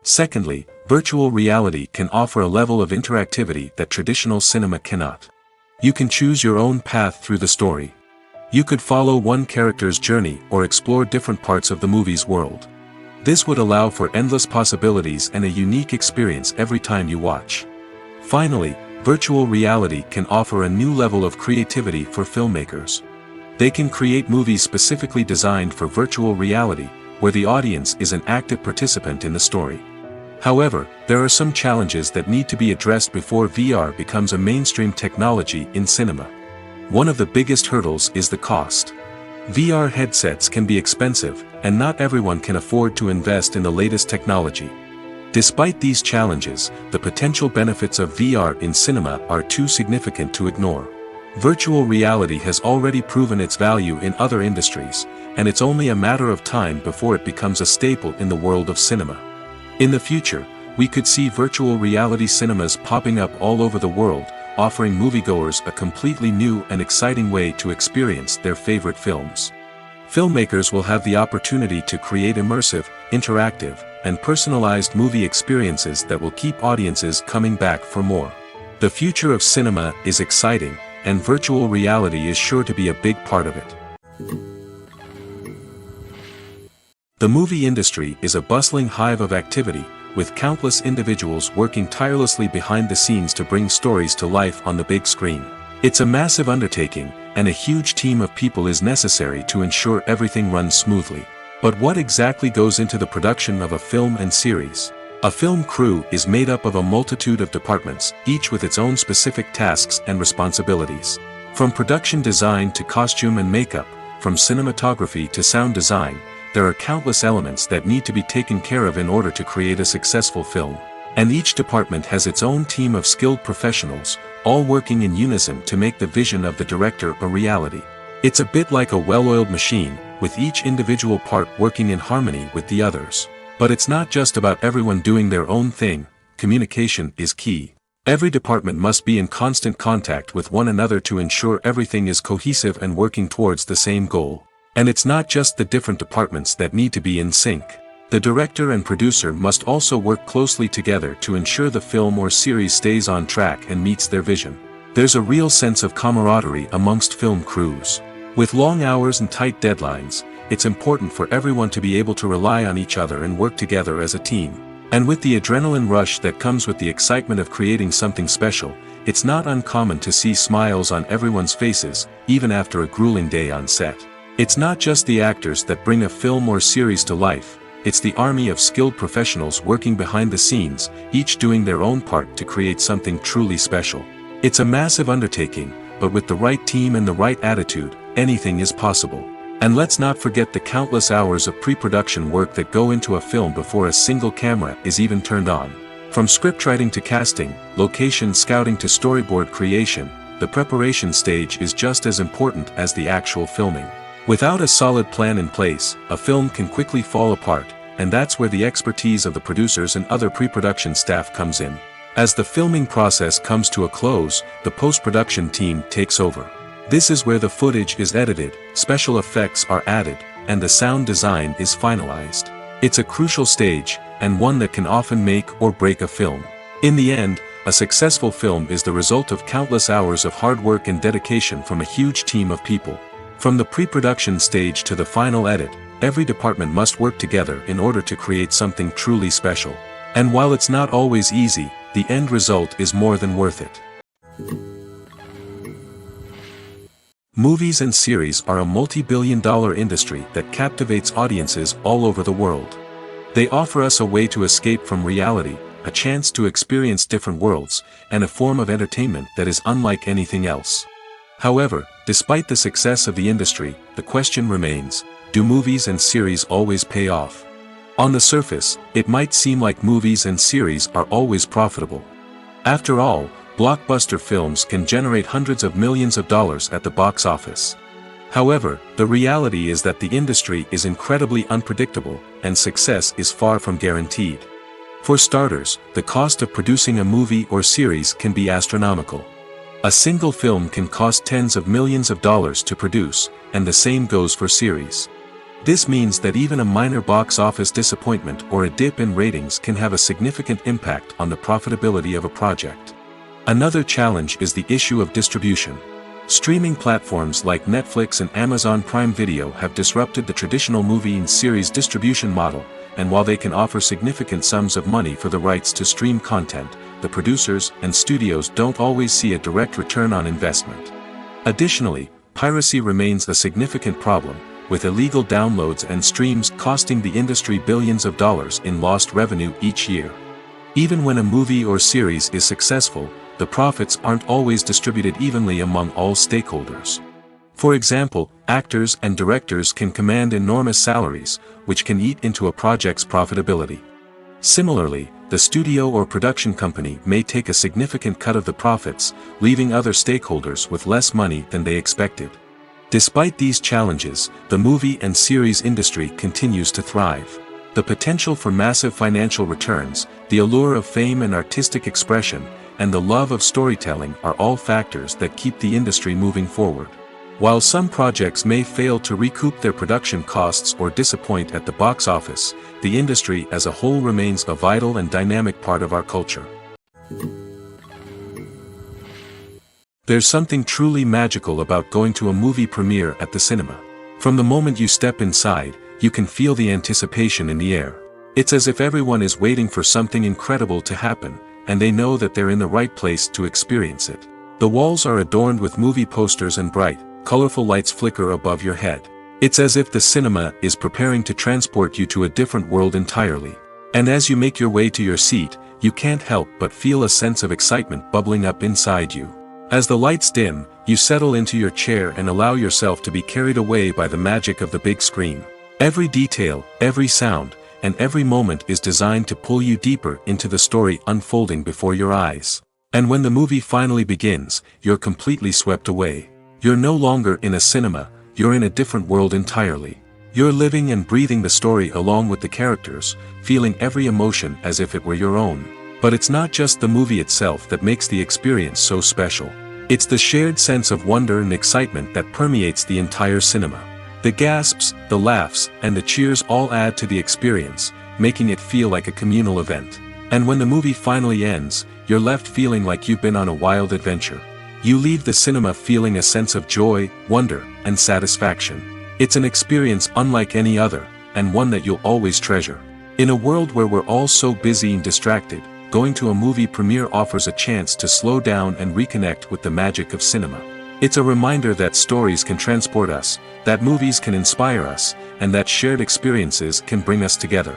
Secondly, virtual reality can offer a level of interactivity that traditional cinema cannot. You can choose your own path through the story. You could follow one character's journey or explore different parts of the movie's world. This would allow for endless possibilities and a unique experience every time you watch. Finally, virtual reality can offer a new level of creativity for filmmakers. They can create movies specifically designed for virtual reality, where the audience is an active participant in the story. However, there are some challenges that need to be addressed before VR becomes a mainstream technology in cinema. One of the biggest hurdles is the cost. VR headsets can be expensive, and not everyone can afford to invest in the latest technology. Despite these challenges, the potential benefits of VR in cinema are too significant to ignore. Virtual reality has already proven its value in other industries, and it's only a matter of time before it becomes a staple in the world of cinema. In the future, we could see virtual reality cinemas popping up all over the world, offering moviegoers a completely new and exciting way to experience their favorite films. Filmmakers will have the opportunity to create immersive, interactive, and personalized movie experiences that will keep audiences coming back for more. The future of cinema is exciting, and virtual reality is sure to be a big part of it. The movie industry is a bustling hive of activity, with countless individuals working tirelessly behind the scenes to bring stories to life on the big screen. It's a massive undertaking, and a huge team of people is necessary to ensure everything runs smoothly. But what exactly goes into the production of a film and series? A film crew is made up of a multitude of departments, each with its own specific tasks and responsibilities. From production design to costume and makeup, from cinematography to sound design, there are countless elements that need to be taken care of in order to create a successful film. And each department has its own team of skilled professionals, all working in unison to make the vision of the director a reality. It's a bit like a well-oiled machine, with each individual part working in harmony with the others. But it's not just about everyone doing their own thing. Communication is key. Every department must be in constant contact with one another to ensure everything is cohesive and working towards the same goal. And it's not just the different departments that need to be in sync. The director and producer must also work closely together to ensure the film or series stays on track and meets their vision. There's a real sense of camaraderie amongst film crews. With long hours and tight deadlines, it's important for everyone to be able to rely on each other and work together as a team. And with the adrenaline rush that comes with the excitement of creating something special, it's not uncommon to see smiles on everyone's faces, even after a grueling day on set. It's not just the actors that bring a film or series to life, it's the army of skilled professionals working behind the scenes, each doing their own part to create something truly special. It's a massive undertaking, but with the right team and the right attitude, anything is possible. And let's not forget the countless hours of pre-production work that go into a film before a single camera is even turned on. From scriptwriting to casting, location scouting to storyboard creation, the preparation stage is just as important as the actual filming. Without a solid plan in place, a film can quickly fall apart, and that's where the expertise of the producers and other pre-production staff comes in. As the filming process comes to a close, the post-production team takes over. This is where the footage is edited, special effects are added, and the sound design is finalized. It's a crucial stage, and one that can often make or break a film. In the end, a successful film is the result of countless hours of hard work and dedication from a huge team of people. From the pre-production stage to the final edit, every department must work together in order to create something truly special. And while it's not always easy, the end result is more than worth it. Movies and series are a multi-billion-dollar industry that captivates audiences all over the world. They offer us a way to escape from reality, a chance to experience different worlds, and a form of entertainment that is unlike anything else. However, despite the success of the industry, the question remains, do movies and series always pay off? On the surface, it might seem like movies and series are always profitable. After all, blockbuster films can generate hundreds of millions of dollars at the box office. However, the reality is that the industry is incredibly unpredictable, and success is far from guaranteed. For starters, the cost of producing a movie or series can be astronomical. A single film can cost tens of millions of dollars to produce, and the same goes for series. This means that even a minor box office disappointment or a dip in ratings can have a significant impact on the profitability of a project. Another challenge is the issue of distribution. Streaming platforms like Netflix and Amazon Prime Video have disrupted the traditional movie and series distribution model, and while they can offer significant sums of money for the rights to stream content, the producers and studios don't always see a direct return on investment. Additionally, piracy remains a significant problem, with illegal downloads and streams costing the industry billions of dollars in lost revenue each year. Even when a movie or series is successful, the profits aren't always distributed evenly among all stakeholders. For example, actors and directors can command enormous salaries, which can eat into a project's profitability. Similarly, the studio or production company may take a significant cut of the profits, leaving other stakeholders with less money than they expected. Despite these challenges, the movie and series industry continues to thrive. The potential for massive financial returns, the allure of fame and artistic expression, and the love of storytelling are all factors that keep the industry moving forward. While some projects may fail to recoup their production costs or disappoint at the box office, the industry as a whole remains a vital and dynamic part of our culture. There's something truly magical about going to a movie premiere at the cinema. From the moment you step inside, you can feel the anticipation in the air. It's as if everyone is waiting for something incredible to happen, and they know that they're in the right place to experience it. The walls are adorned with movie posters and bright, colorful lights flicker above your head. It's as if the cinema is preparing to transport you to a different world entirely. And as you make your way to your seat, you can't help but feel a sense of excitement bubbling up inside you. As the lights dim, you settle into your chair and allow yourself to be carried away by the magic of the big screen. Every detail, every sound, and every moment is designed to pull you deeper into the story unfolding before your eyes. And when the movie finally begins, you're completely swept away. You're no longer in a cinema, you're in a different world entirely. You're living and breathing the story along with the characters, feeling every emotion as if it were your own. But it's not just the movie itself that makes the experience so special. It's the shared sense of wonder and excitement that permeates the entire cinema. The gasps, the laughs, and the cheers all add to the experience, making it feel like a communal event. And when the movie finally ends, you're left feeling like you've been on a wild adventure. You leave the cinema feeling a sense of joy, wonder, and satisfaction. It's an experience unlike any other, and one that you'll always treasure. In a world where we're all so busy and distracted, going to a movie premiere offers a chance to slow down and reconnect with the magic of cinema. It's a reminder that stories can transport us, that movies can inspire us, and that shared experiences can bring us together.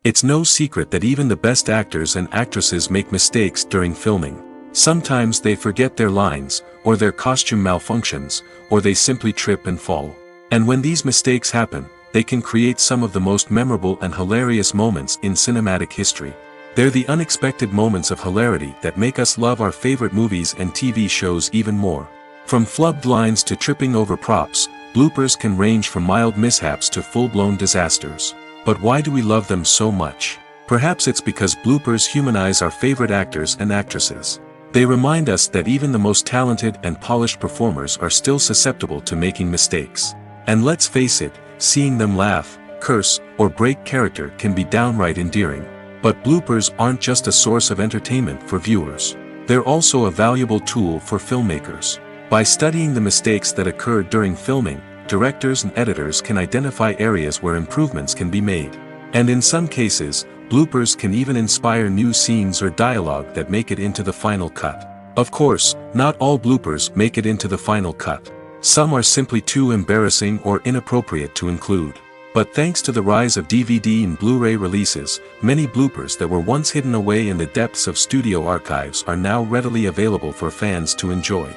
It's no secret that even the best actors and actresses make mistakes during filming. Sometimes they forget their lines, or their costume malfunctions, or they simply trip and fall. And when these mistakes happen, they can create some of the most memorable and hilarious moments in cinematic history. They're the unexpected moments of hilarity that make us love our favorite movies and TV shows even more. From flubbed lines to tripping over props, bloopers can range from mild mishaps to full-blown disasters. But why do we love them so much? Perhaps it's because bloopers humanize our favorite actors and actresses. They remind us that even the most talented and polished performers are still susceptible to making mistakes. And let's face it, seeing them laugh, curse, or break character can be downright endearing. But bloopers aren't just a source of entertainment for viewers. They're also a valuable tool for filmmakers. By studying the mistakes that occurred during filming, directors and editors can identify areas where improvements can be made. And in some cases, bloopers can even inspire new scenes or dialogue that make it into the final cut. Of course, not all bloopers make it into the final cut. Some are simply too embarrassing or inappropriate to include. But thanks to the rise of DVD and Blu-ray releases, many bloopers that were once hidden away in the depths of studio archives are now readily available for fans to enjoy.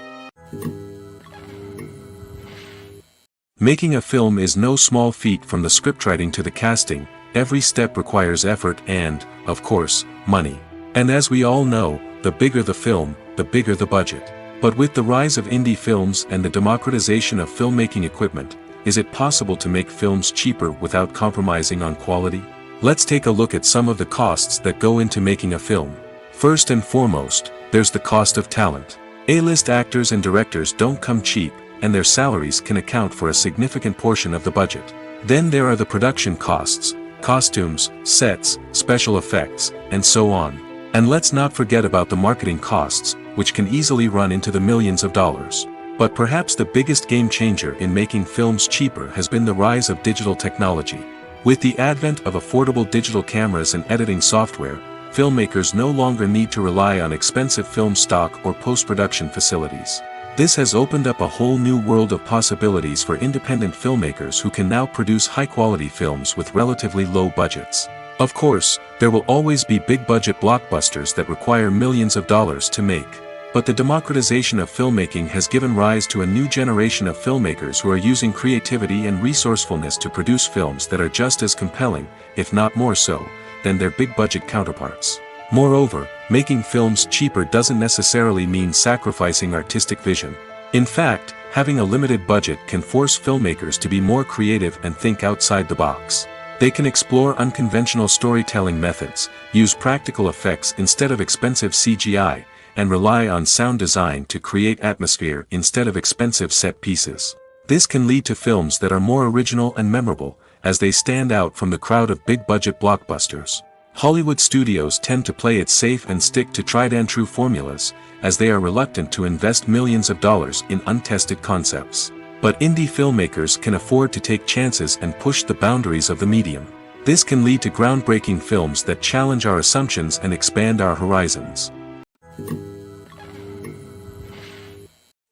Making a film is no small feat. From the scriptwriting to the casting, every step requires effort and, of course, money. And as we all know, the bigger the film, the bigger the budget. But with the rise of indie films and the democratization of filmmaking equipment, is it possible to make films cheaper without compromising on quality? Let's take a look at some of the costs that go into making a film. First and foremost, there's the cost of talent. A-list actors and directors don't come cheap, and their salaries can account for a significant portion of the budget. Then there are the production costs, costumes, sets, special effects, and so on. And let's not forget about the marketing costs, which can easily run into the millions of dollars. But perhaps the biggest game changer in making films cheaper has been the rise of digital technology. With the advent of affordable digital cameras and editing software, filmmakers no longer need to rely on expensive film stock or post-production facilities. This has opened up a whole new world of possibilities for independent filmmakers who can now produce high-quality films with relatively low budgets. Of course, there will always be big-budget blockbusters that require millions of dollars to make. But the democratization of filmmaking has given rise to a new generation of filmmakers who are using creativity and resourcefulness to produce films that are just as compelling, if not more so, than their big-budget counterparts. Moreover, making films cheaper doesn't necessarily mean sacrificing artistic vision. In fact, having a limited budget can force filmmakers to be more creative and think outside the box. They can explore unconventional storytelling methods, use practical effects instead of expensive CGI, and rely on sound design to create atmosphere instead of expensive set pieces. This can lead to films that are more original and memorable, as they stand out from the crowd of big-budget blockbusters. Hollywood studios tend to play it safe and stick to tried-and-true formulas, as they are reluctant to invest millions of dollars in untested concepts. But indie filmmakers can afford to take chances and push the boundaries of the medium. This can lead to groundbreaking films that challenge our assumptions and expand our horizons.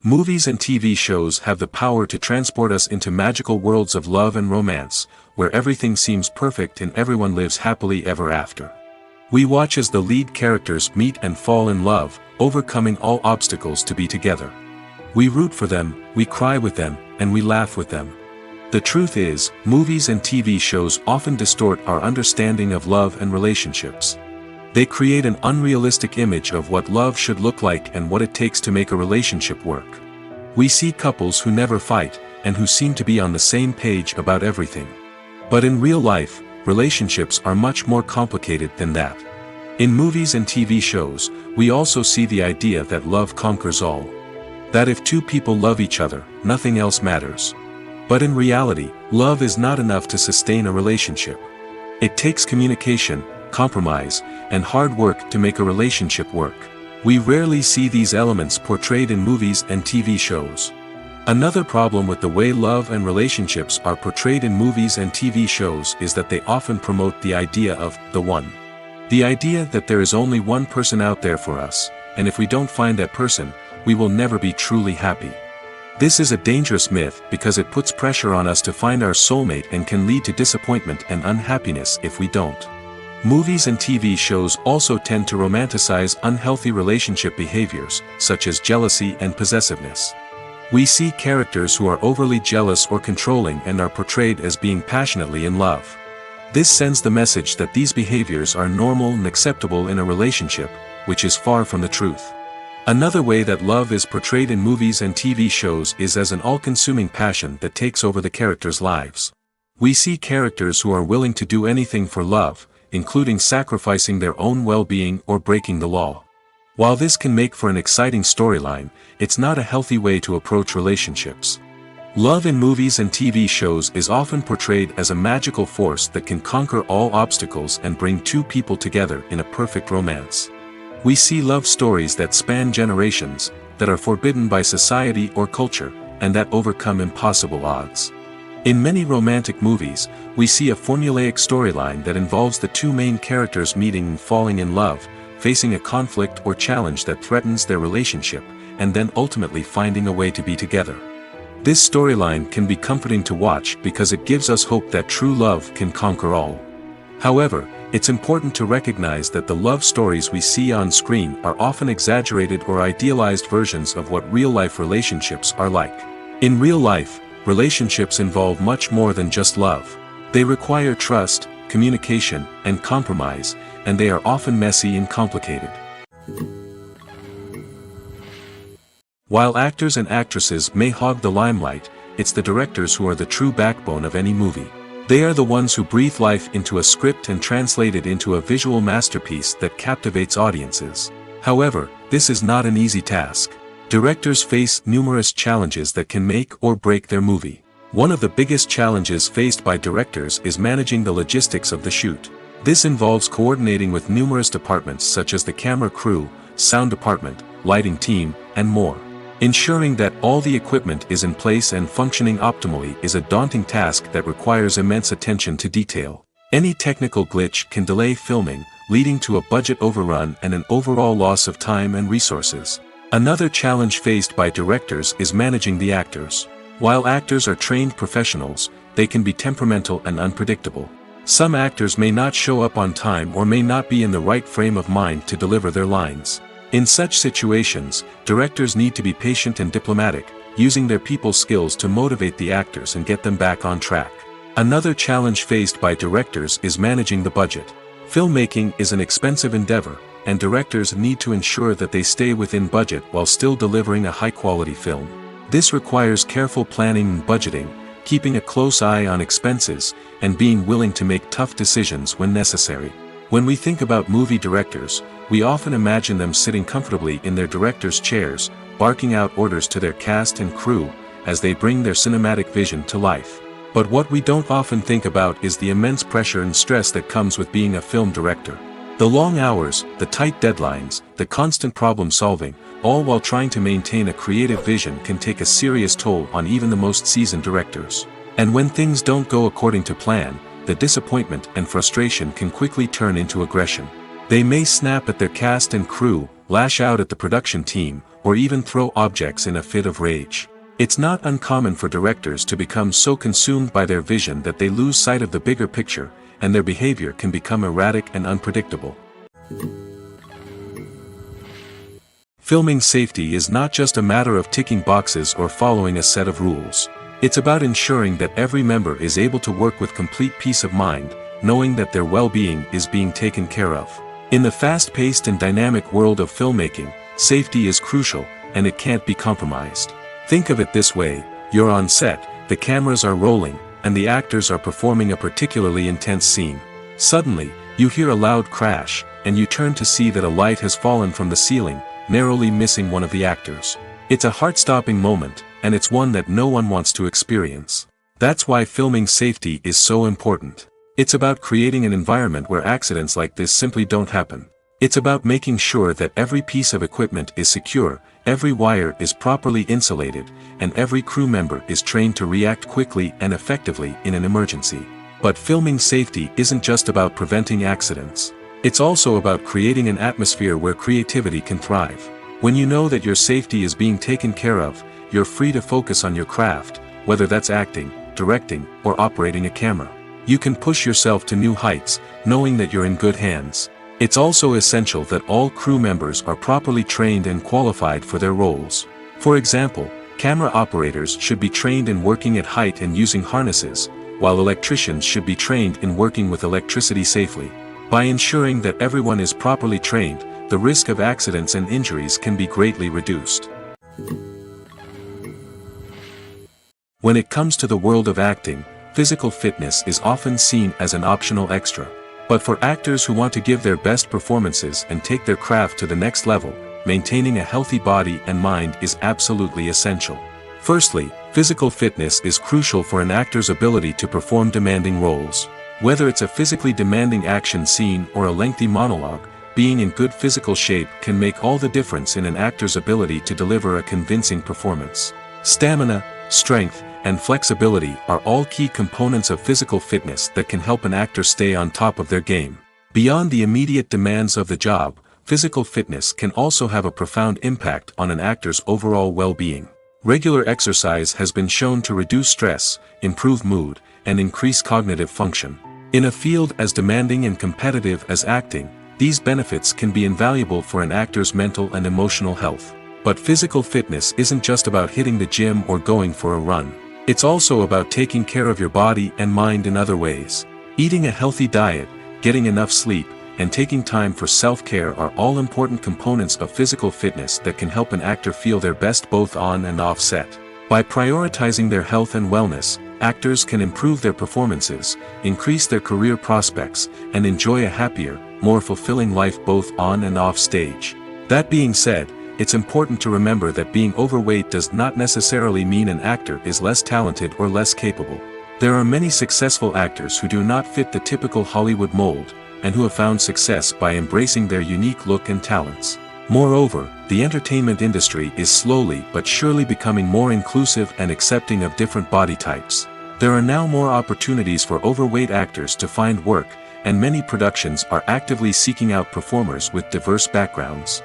Movies and TV shows have the power to transport us into magical worlds of love and romance, where everything seems perfect and everyone lives happily ever after. We watch as the lead characters meet and fall in love, overcoming all obstacles to be together. We root for them, we cry with them, and we laugh with them. The truth is, movies and TV shows often distort our understanding of love and relationships. They create an unrealistic image of what love should look like and what it takes to make a relationship work. We see couples who never fight, and who seem to be on the same page about everything. But in real life, relationships are much more complicated than that. In movies and TV shows, we also see the idea that love conquers all. That if two people love each other, nothing else matters. But in reality, love is not enough to sustain a relationship. It takes communication, compromise, and hard work to make a relationship work. We rarely see these elements portrayed in movies and TV shows. Another problem with the way love and relationships are portrayed in movies and TV shows is that they often promote the idea of the one. The idea that there is only one person out there for us, and if we don't find that person, we will never be truly happy. This is a dangerous myth because it puts pressure on us to find our soulmate and can lead to disappointment and unhappiness if we don't. Movies and TV shows also tend to romanticize unhealthy relationship behaviors, such as jealousy and possessiveness. We see characters who are overly jealous or controlling and are portrayed as being passionately in love. This sends the message that these behaviors are normal and acceptable in a relationship, which is far from the truth. Another way that love is portrayed in movies and TV shows is as an all-consuming passion that takes over the characters' lives. We see characters who are willing to do anything for love, including sacrificing their own well-being or breaking the law. While this can make for an exciting storyline, it's not a healthy way to approach relationships. Love in movies and TV shows is often portrayed as a magical force that can conquer all obstacles and bring two people together in a perfect romance. We see love stories that span generations, that are forbidden by society or culture, and that overcome impossible odds. In many romantic movies, we see a formulaic storyline that involves the two main characters meeting and falling in love, facing a conflict or challenge that threatens their relationship, and then ultimately finding a way to be together. This storyline can be comforting to watch because it gives us hope that true love can conquer all. However, it's important to recognize that the love stories we see on screen are often exaggerated or idealized versions of what real-life relationships are like. In real life, relationships involve much more than just love. They require trust, communication, and compromise, and they are often messy and complicated. While actors and actresses may hog the limelight, it's the directors who are the true backbone of any movie. They are the ones who breathe life into a script and translate it into a visual masterpiece that captivates audiences. However, this is not an easy task. Directors face numerous challenges that can make or break their movie. One of the biggest challenges faced by directors is managing the logistics of the shoot. This involves coordinating with numerous departments such as the camera crew, sound department, lighting team, and more. Ensuring that all the equipment is in place and functioning optimally is a daunting task that requires immense attention to detail. Any technical glitch can delay filming, leading to a budget overrun and an overall loss of time and resources. Another challenge faced by directors is managing the actors. While actors are trained professionals, they can be temperamental and unpredictable. Some actors may not show up on time or may not be in the right frame of mind to deliver their lines. In such situations, directors need to be patient and diplomatic, using their people skills to motivate the actors and get them back on track. Another challenge faced by directors is managing the budget. Filmmaking is an expensive endeavor, and directors need to ensure that they stay within budget while still delivering a high-quality film. This requires careful planning and budgeting, keeping a close eye on expenses, and being willing to make tough decisions when necessary. When we think about movie directors, we often imagine them sitting comfortably in their director's chairs, barking out orders to their cast and crew, as they bring their cinematic vision to life. But what we don't often think about is the immense pressure and stress that comes with being a film director. The long hours, the tight deadlines, the constant problem solving, all while trying to maintain a creative vision can take a serious toll on even the most seasoned directors. And when things don't go according to plan, the disappointment and frustration can quickly turn into aggression. They may snap at their cast and crew, lash out at the production team, or even throw objects in a fit of rage. It's not uncommon for directors to become so consumed by their vision that they lose sight of the bigger picture, and their behavior can become erratic and unpredictable. Filming safety is not just a matter of ticking boxes or following a set of rules. It's about ensuring that every member is able to work with complete peace of mind, knowing that their well-being is being taken care of. In the fast-paced and dynamic world of filmmaking, safety is crucial, and it can't be compromised. Think of it this way: you're on set, the cameras are rolling, and the actors are performing a particularly intense scene. Suddenly, you hear a loud crash, and you turn to see that a light has fallen from the ceiling, narrowly missing one of the actors. It's a heart-stopping moment, and it's one that no one wants to experience. That's why filming safety is so important. It's about creating an environment where accidents like this simply don't happen. It's about making sure that every piece of equipment is secure, every wire is properly insulated, and every crew member is trained to react quickly and effectively in an emergency. But filming safety isn't just about preventing accidents. It's also about creating an atmosphere where creativity can thrive. When you know that your safety is being taken care of, you're free to focus on your craft, whether that's acting, directing, or operating a camera. You can push yourself to new heights, knowing that you're in good hands. It's also essential that all crew members are properly trained and qualified for their roles. For example, camera operators should be trained in working at height and using harnesses, while electricians should be trained in working with electricity safely. By ensuring that everyone is properly trained, the risk of accidents and injuries can be greatly reduced. When it comes to the world of acting, physical fitness is often seen as an optional extra. But for actors who want to give their best performances and take their craft to the next level, maintaining a healthy body and mind is absolutely essential. Firstly, physical fitness is crucial for an actor's ability to perform demanding roles. Whether it's a physically demanding action scene or a lengthy monologue, being in good physical shape can make all the difference in an actor's ability to deliver a convincing performance. Stamina, strength, and flexibility are all key components of physical fitness that can help an actor stay on top of their game. Beyond the immediate demands of the job, physical fitness can also have a profound impact on an actor's overall well-being. Regular exercise has been shown to reduce stress, improve mood, and increase cognitive function. In a field as demanding and competitive as acting, these benefits can be invaluable for an actor's mental and emotional health. But physical fitness isn't just about hitting the gym or going for a run. It's also about taking care of your body and mind in other ways. Eating a healthy diet, getting enough sleep, and taking time for self-care are all important components of physical fitness that can help an actor feel their best both on and off set. By prioritizing their health and wellness, actors can improve their performances, increase their career prospects, and enjoy a happier, more fulfilling life both on and off stage. That being said, it's important to remember that being overweight does not necessarily mean an actor is less talented or less capable. There are many successful actors who do not fit the typical Hollywood mold, and who have found success by embracing their unique look and talents. Moreover, the entertainment industry is slowly but surely becoming more inclusive and accepting of different body types. There are now more opportunities for overweight actors to find work, and many productions are actively seeking out performers with diverse backgrounds.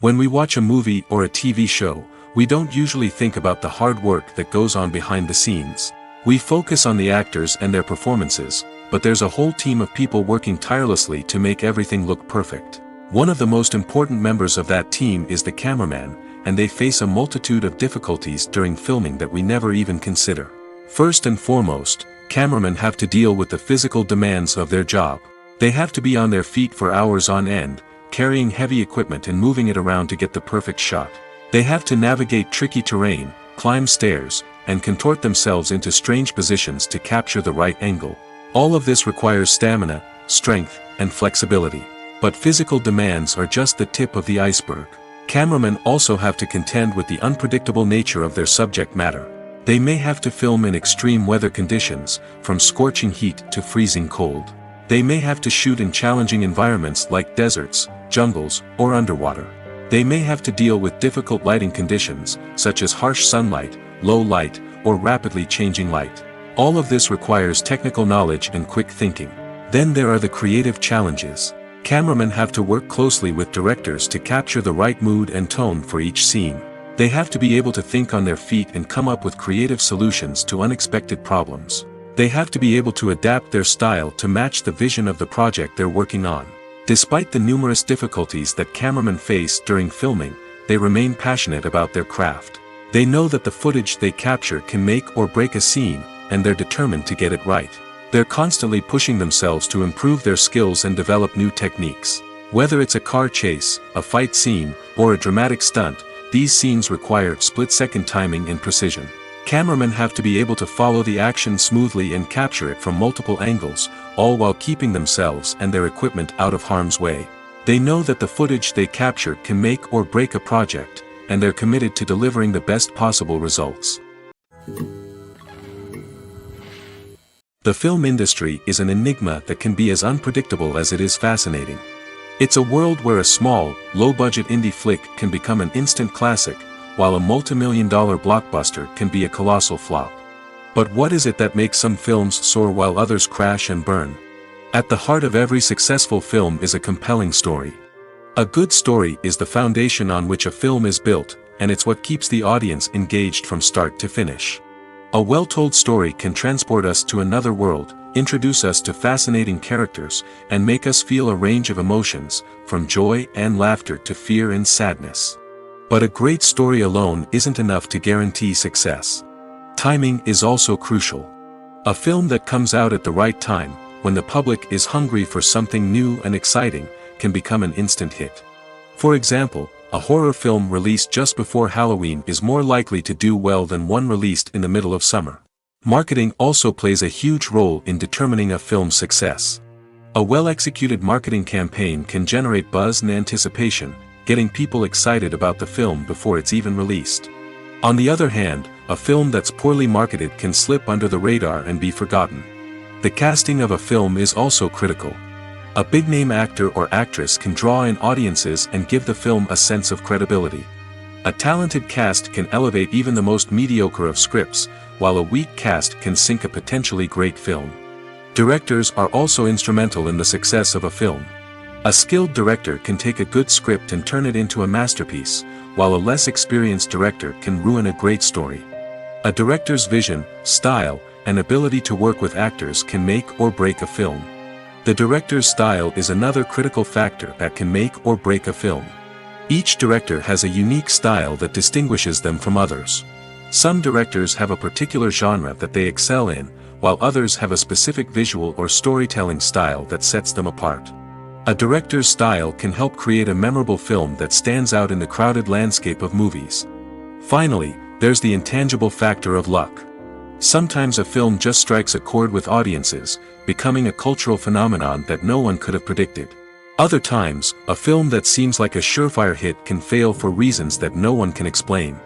When we watch a movie or a TV show, we don't usually think about the hard work that goes on behind the scenes. We focus on the actors and their performances, but there's a whole team of people working tirelessly to make everything look perfect. One of the most important members of that team is the cameraman, and they face a multitude of difficulties during filming that we never even consider. First and foremost, cameramen have to deal with the physical demands of their job. They have to be on their feet for hours on end, carrying heavy equipment and moving it around to get the perfect shot. They have to navigate tricky terrain, climb stairs, and contort themselves into strange positions to capture the right angle. All of this requires stamina, strength, and flexibility. But physical demands are just the tip of the iceberg. Cameramen also have to contend with the unpredictable nature of their subject matter. They may have to film in extreme weather conditions, from scorching heat to freezing cold. They may have to shoot in challenging environments like deserts, jungles, or underwater. They may have to deal with difficult lighting conditions, such as harsh sunlight, low light, or rapidly changing light. All of this requires technical knowledge and quick thinking. Then there are the creative challenges. Cameramen have to work closely with directors to capture the right mood and tone for each scene. They have to be able to think on their feet and come up with creative solutions to unexpected problems. They have to be able to adapt their style to match the vision of the project they're working on. Despite the numerous difficulties that cameramen face during filming, they remain passionate about their craft. They know that the footage they capture can make or break a scene, and they're determined to get it right. They're constantly pushing themselves to improve their skills and develop new techniques. Whether it's a car chase, a fight scene, or a dramatic stunt, these scenes require split-second timing and precision. Cameramen have to be able to follow the action smoothly and capture it from multiple angles, all while keeping themselves and their equipment out of harm's way. They know that the footage they capture can make or break a project, and they're committed to delivering the best possible results. The film industry is an enigma that can be as unpredictable as it is fascinating. It's a world where a small, low-budget indie flick can become an instant classic, while a multi-million-dollar blockbuster can be a colossal flop. But what is it that makes some films soar while others crash and burn? At the heart of every successful film is a compelling story. A good story is the foundation on which a film is built, and it's what keeps the audience engaged from start to finish. A well-told story can transport us to another world, introduce us to fascinating characters, and make us feel a range of emotions, from joy and laughter to fear and sadness. But a great story alone isn't enough to guarantee success. Timing is also crucial. A film that comes out at the right time, when the public is hungry for something new and exciting, can become an instant hit. For example, a horror film released just before Halloween is more likely to do well than one released in the middle of summer. Marketing also plays a huge role in determining a film's success. A well-executed marketing campaign can generate buzz and anticipation, getting people excited about the film before it's even released. On the other hand, a film that's poorly marketed can slip under the radar and be forgotten. The casting of a film is also critical. A big-name actor or actress can draw in audiences and give the film a sense of credibility. A talented cast can elevate even the most mediocre of scripts, while a weak cast can sink a potentially great film. Directors are also instrumental in the success of a film. A skilled director can take a good script and turn it into a masterpiece, while a less experienced director can ruin a great story. A director's vision, style, and ability to work with actors can make or break a film. The director's style is another critical factor that can make or break a film. Each director has a unique style that distinguishes them from others. Some directors have a particular genre that they excel in, while others have a specific visual or storytelling style that sets them apart. A director's style can help create a memorable film that stands out in the crowded landscape of movies. Finally, there's the intangible factor of luck. Sometimes a film just strikes a chord with audiences, becoming a cultural phenomenon that no one could have predicted. Other times, a film that seems like a surefire hit can fail for reasons that no one can explain.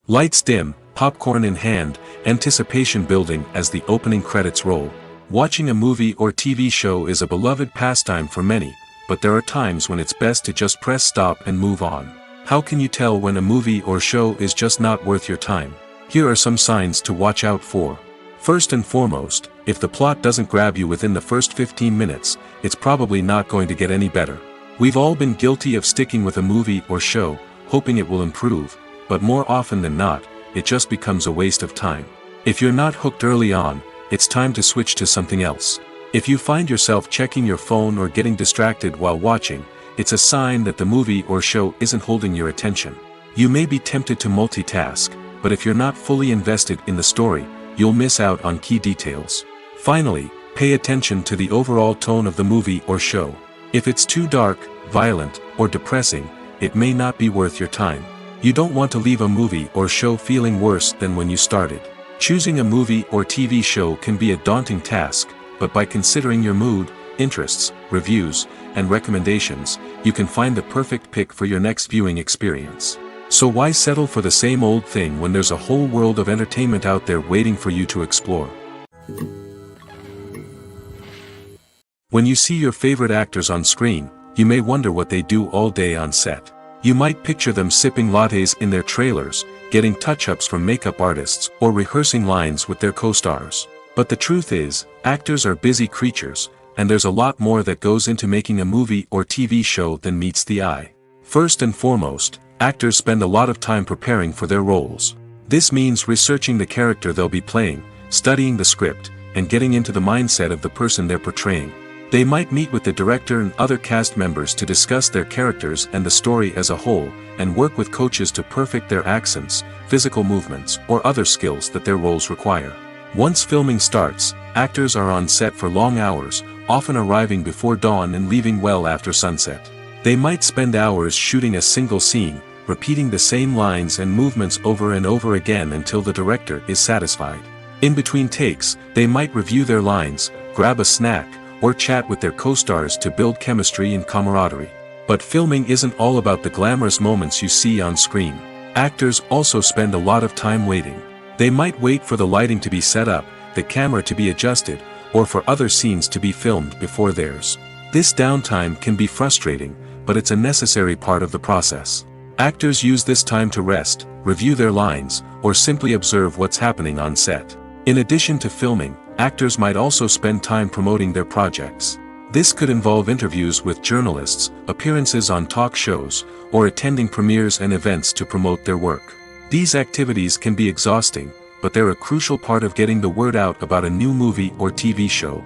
Lights dim, popcorn in hand, anticipation building as the opening credits roll. Watching a movie or TV show is a beloved pastime for many, but there are times when it's best to just press stop and move on. How can you tell when a movie or show is just not worth your time? Here are some signs to watch out for. First and foremost, if the plot doesn't grab you within the first 15 minutes, it's probably not going to get any better. We've all been guilty of sticking with a movie or show, hoping it will improve, but more often than not, it just becomes a waste of time. If you're not hooked early on, it's time to switch to something else. If you find yourself checking your phone or getting distracted while watching, it's a sign that the movie or show isn't holding your attention. You may be tempted to multitask, but if you're not fully invested in the story, you'll miss out on key details. Finally, pay attention to the overall tone of the movie or show. If it's too dark, violent, or depressing, it may not be worth your time. You don't want to leave a movie or show feeling worse than when you started. Choosing a movie or TV show can be a daunting task, but by considering your mood, interests, reviews, and recommendations, you can find the perfect pick for your next viewing experience. So why settle for the same old thing when there's a whole world of entertainment out there waiting for you to explore? When you see your favorite actors on screen, you may wonder what they do all day on set. You might picture them sipping lattes in their trailers, getting touch-ups from makeup artists, or rehearsing lines with their co-stars. But the truth is, actors are busy creatures, and there's a lot more that goes into making a movie or TV show than meets the eye. First and foremost, actors spend a lot of time preparing for their roles. This means researching the character they'll be playing, studying the script, and getting into the mindset of the person they're portraying. They might meet with the director and other cast members to discuss their characters and the story as a whole, and work with coaches to perfect their accents, physical movements, or other skills that their roles require. Once filming starts, actors are on set for long hours, often arriving before dawn and leaving well after sunset. They might spend hours shooting a single scene, repeating the same lines and movements over and over again until the director is satisfied. In between takes, they might review their lines, grab a snack, or chat with their co-stars to build chemistry and camaraderie. But filming isn't all about the glamorous moments you see on screen. Actors also spend a lot of time waiting. They might wait for the lighting to be set up, the camera to be adjusted, or for other scenes to be filmed before theirs. This downtime can be frustrating, but it's a necessary part of the process. Actors use this time to rest, review their lines, or simply observe what's happening on set. In addition to filming, actors might also spend time promoting their projects. This could involve interviews with journalists, appearances on talk shows, or attending premieres and events to promote their work. These activities can be exhausting, but they're a crucial part of getting the word out about a new movie or TV show.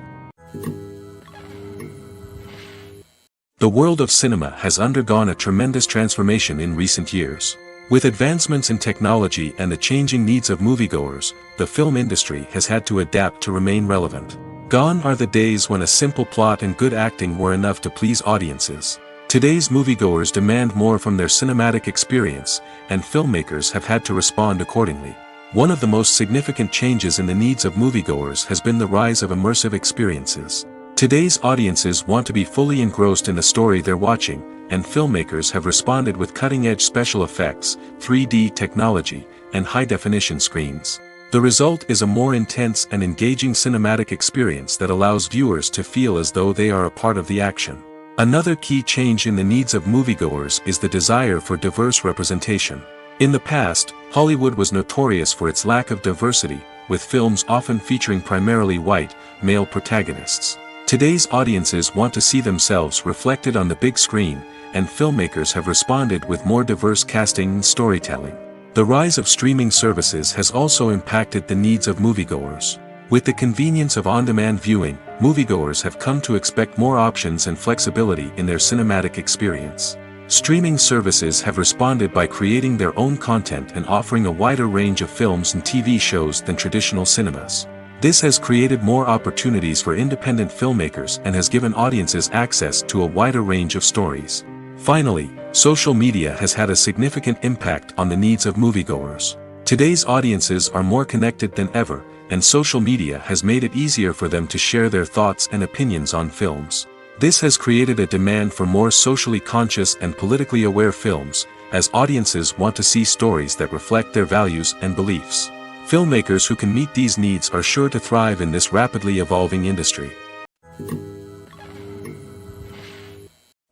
The world of cinema has undergone a tremendous transformation in recent years. With advancements in technology and the changing needs of moviegoers, the film industry has had to adapt to remain relevant. Gone are the days when a simple plot and good acting were enough to please audiences. Today's moviegoers demand more from their cinematic experience, and filmmakers have had to respond accordingly. One of the most significant changes in the needs of moviegoers has been the rise of immersive experiences. Today's audiences want to be fully engrossed in the story they're watching, and filmmakers have responded with cutting-edge special effects, 3D technology, and high-definition screens. The result is a more intense and engaging cinematic experience that allows viewers to feel as though they are a part of the action. Another key change in the needs of moviegoers is the desire for diverse representation. In the past, Hollywood was notorious for its lack of diversity, with films often featuring primarily white, male protagonists. Today's audiences want to see themselves reflected on the big screen, and filmmakers have responded with more diverse casting and storytelling. The rise of streaming services has also impacted the needs of moviegoers. With the convenience of on-demand viewing, moviegoers have come to expect more options and flexibility in their cinematic experience. Streaming services have responded by creating their own content and offering a wider range of films and TV shows than traditional cinemas. This has created more opportunities for independent filmmakers and has given audiences access to a wider range of stories. Finally, social media has had a significant impact on the needs of moviegoers. Today's audiences are more connected than ever, and social media has made it easier for them to share their thoughts and opinions on films. This has created a demand for more socially conscious and politically aware films, as audiences want to see stories that reflect their values and beliefs. Filmmakers who can meet these needs are sure to thrive in this rapidly evolving industry.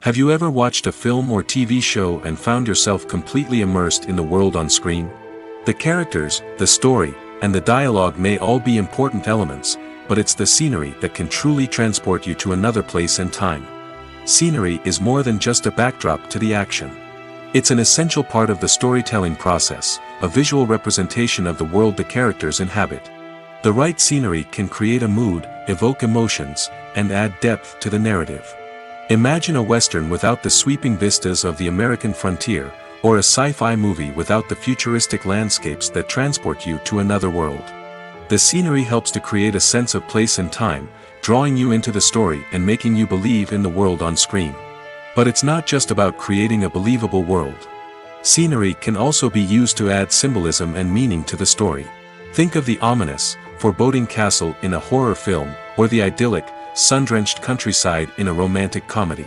Have you ever watched a film or TV show and found yourself completely immersed in the world on screen? The characters, the story, and the dialogue may all be important elements, but it's the scenery that can truly transport you to another place and time. Scenery is more than just a backdrop to the action. It's an essential part of the storytelling process, a visual representation of the world the characters inhabit. The right scenery can create a mood, evoke emotions, and add depth to the narrative. Imagine a Western without the sweeping vistas of the American frontier, or a sci-fi movie without the futuristic landscapes that transport you to another world. The scenery helps to create a sense of place and time, drawing you into the story and making you believe in the world on screen. But it's not just about creating a believable world. Scenery can also be used to add symbolism and meaning to the story. Think of the ominous, foreboding castle in a horror film, or the idyllic, sun-drenched countryside in a romantic comedy.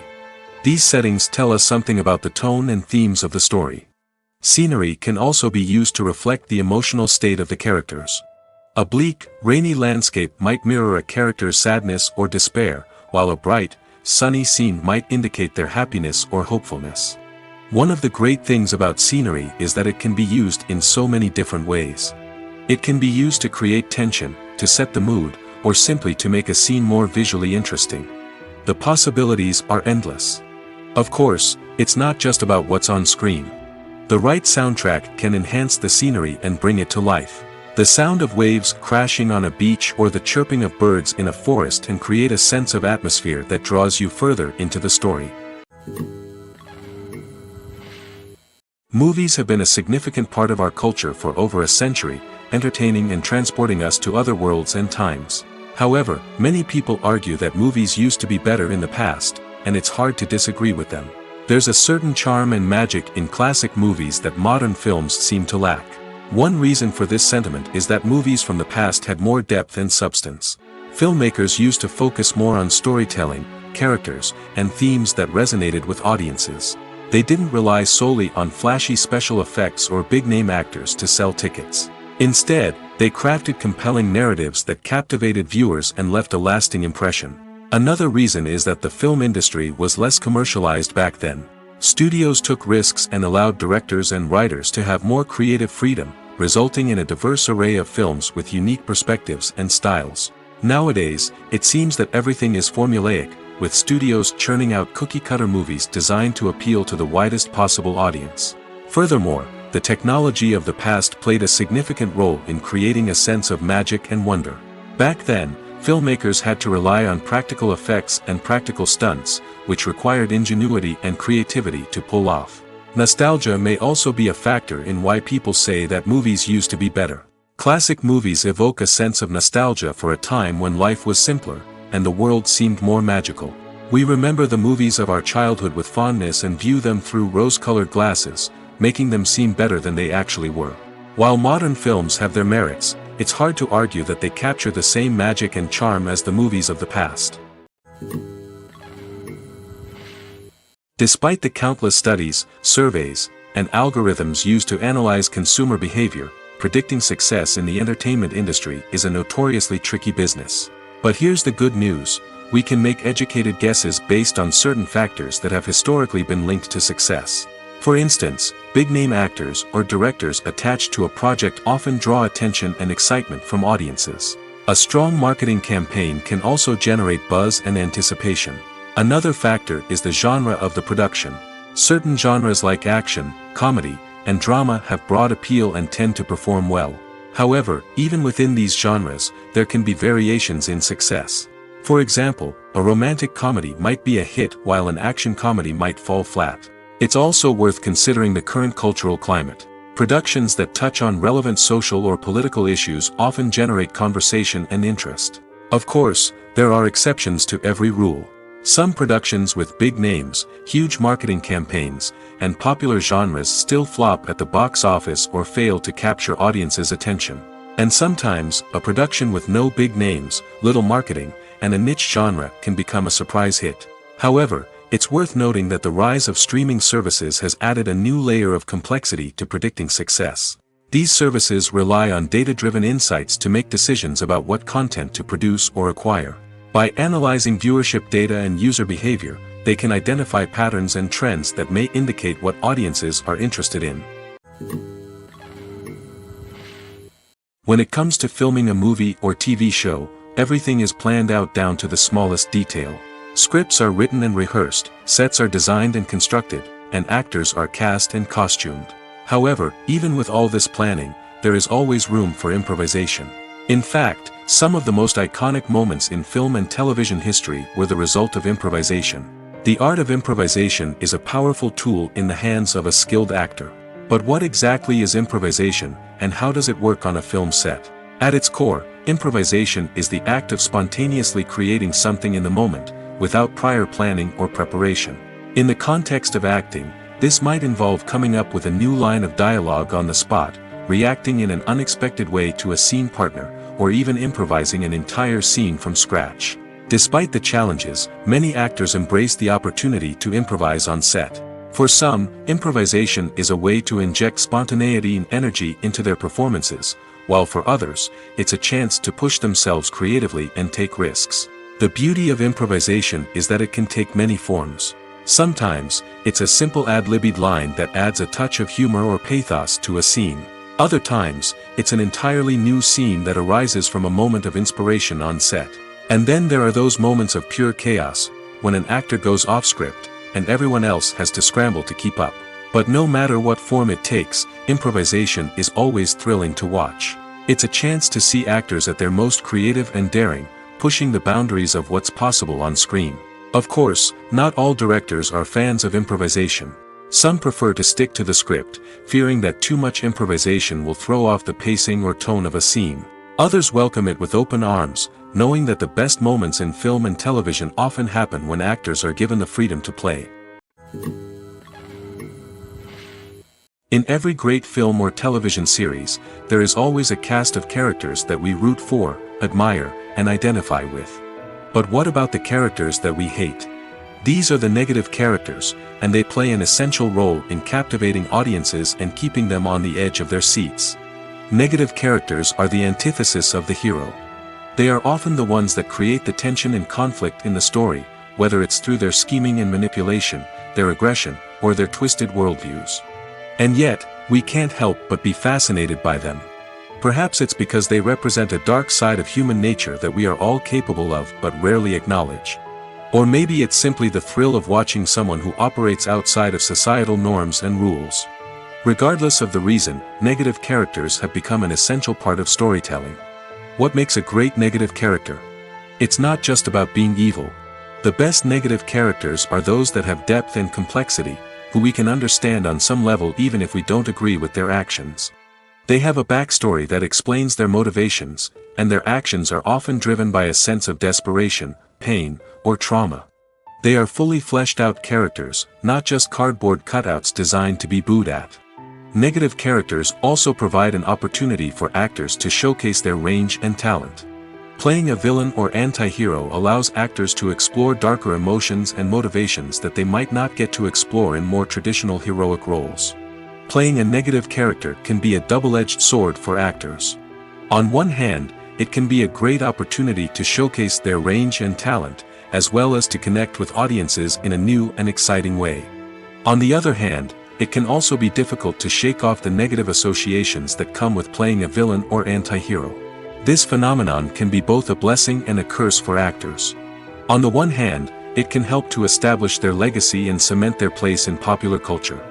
These settings tell us something about the tone and themes of the story. Scenery can also be used to reflect the emotional state of the characters. A bleak, rainy landscape might mirror a character's sadness or despair, while a bright, sunny scene might indicate their happiness or hopefulness. One of the great things about scenery is that it can be used in so many different ways. It can be used to create tension, to set the mood, or simply to make a scene more visually interesting. The possibilities are endless. Of course, it's not just about what's on screen. The right soundtrack can enhance the scenery and bring it to life. The sound of waves crashing on a beach or the chirping of birds in a forest can create a sense of atmosphere that draws you further into the story. Movies have been a significant part of our culture for over a century, entertaining and transporting us to other worlds and times. However, many people argue that movies used to be better in the past, and it's hard to disagree with them. There's a certain charm and magic in classic movies that modern films seem to lack. One reason for this sentiment is that movies from the past had more depth and substance. Filmmakers used to focus more on storytelling, characters, and themes that resonated with audiences. They didn't rely solely on flashy special effects or big-name actors to sell tickets. Instead, they crafted compelling narratives that captivated viewers and left a lasting impression. Another reason is that the film industry was less commercialized back then. Studios took risks and allowed directors and writers to have more creative freedom, resulting in a diverse array of films with unique perspectives and styles. Nowadays, it seems that everything is formulaic, with studios churning out cookie-cutter movies designed to appeal to the widest possible audience. Furthermore, the technology of the past played a significant role in creating a sense of magic and wonder. Back then, filmmakers had to rely on practical effects and practical stunts, which required ingenuity and creativity to pull off. Nostalgia may also be a factor in why people say that movies used to be better. Classic movies evoke a sense of nostalgia for a time when life was simpler, and the world seemed more magical. We remember the movies of our childhood with fondness and view them through rose-colored glasses, making them seem better than they actually were. While modern films have their merits, it's hard to argue that they capture the same magic and charm as the movies of the past. Despite the countless studies, surveys, and algorithms used to analyze consumer behavior, predicting success in the entertainment industry is a notoriously tricky business. But here's the good news: we can make educated guesses based on certain factors that have historically been linked to success. For instance, big-name actors or directors attached to a project often draw attention and excitement from audiences. A strong marketing campaign can also generate buzz and anticipation. Another factor is the genre of the production. Certain genres like action, comedy, and drama have broad appeal and tend to perform well. However, even within these genres, there can be variations in success. For example, a romantic comedy might be a hit while an action comedy might fall flat. It's also worth considering the current cultural climate. Productions that touch on relevant social or political issues often generate conversation and interest. Of course, there are exceptions to every rule. Some productions with big names, huge marketing campaigns, and popular genres still flop at the box office or fail to capture audiences' attention. And sometimes, a production with no big names, little marketing, and a niche genre can become a surprise hit. However, it's worth noting that the rise of streaming services has added a new layer of complexity to predicting success. These services rely on data-driven insights to make decisions about what content to produce or acquire. By analyzing viewership data and user behavior, they can identify patterns and trends that may indicate what audiences are interested in. When it comes to filming a movie or TV show, everything is planned out down to the smallest detail. Scripts are written and rehearsed, sets are designed and constructed, and actors are cast and costumed. However, even with all this planning, there is always room for improvisation. In fact, some of the most iconic moments in film and television history were the result of improvisation. The art of improvisation is a powerful tool in the hands of a skilled actor. But what exactly is improvisation, and how does it work on a film set? At its core, improvisation is the act of spontaneously creating something in the moment, without prior planning or preparation. In the context of acting, this might involve coming up with a new line of dialogue on the spot, reacting in an unexpected way to a scene partner, or even improvising an entire scene from scratch. Despite the challenges, many actors embrace the opportunity to improvise on set. For some, improvisation is a way to inject spontaneity and energy into their performances, while for others, it's a chance to push themselves creatively and take risks. The beauty of improvisation is that it can take many forms. Sometimes, it's a simple ad-libbed line that adds a touch of humor or pathos to a scene. Other times, it's an entirely new scene that arises from a moment of inspiration on set. And then there are those moments of pure chaos, when an actor goes off script, and everyone else has to scramble to keep up. But no matter what form it takes, improvisation is always thrilling to watch. It's a chance to see actors at their most creative and daring, pushing the boundaries of what's possible on screen. Of course, not all directors are fans of improvisation. Some prefer to stick to the script, fearing that too much improvisation will throw off the pacing or tone of a scene. Others welcome it with open arms, knowing that the best moments in film and television often happen when actors are given the freedom to play. In every great film or television series, there is always a cast of characters that we root for, admire, and identify with. But what about the characters that we hate? These are the negative characters, and they play an essential role in captivating audiences and keeping them on the edge of their seats. Negative characters are the antithesis of the hero. They are often the ones that create the tension and conflict in the story, whether it's through their scheming and manipulation, their aggression, or their twisted worldviews. And yet, we can't help but be fascinated by them. Perhaps it's because they represent a dark side of human nature that we are all capable of but rarely acknowledge. Or maybe it's simply the thrill of watching someone who operates outside of societal norms and rules. Regardless of the reason, negative characters have become an essential part of storytelling. What makes a great negative character? It's not just about being evil. The best negative characters are those that have depth and complexity, who we can understand on some level even if we don't agree with their actions. They have a backstory that explains their motivations, and their actions are often driven by a sense of desperation, pain, or trauma. They are fully fleshed out characters, not just cardboard cutouts designed to be booed at. Negative characters also provide an opportunity for actors to showcase their range and talent. Playing a villain or anti-hero allows actors to explore darker emotions and motivations that they might not get to explore in more traditional heroic roles. Playing a negative character can be a double-edged sword for actors. On one hand, it can be a great opportunity to showcase their range and talent, as well as to connect with audiences in a new and exciting way. On the other hand, it can also be difficult to shake off the negative associations that come with playing a villain or anti-hero. This phenomenon can be both a blessing and a curse for actors. On the one hand, it can help to establish their legacy and cement their place in popular culture.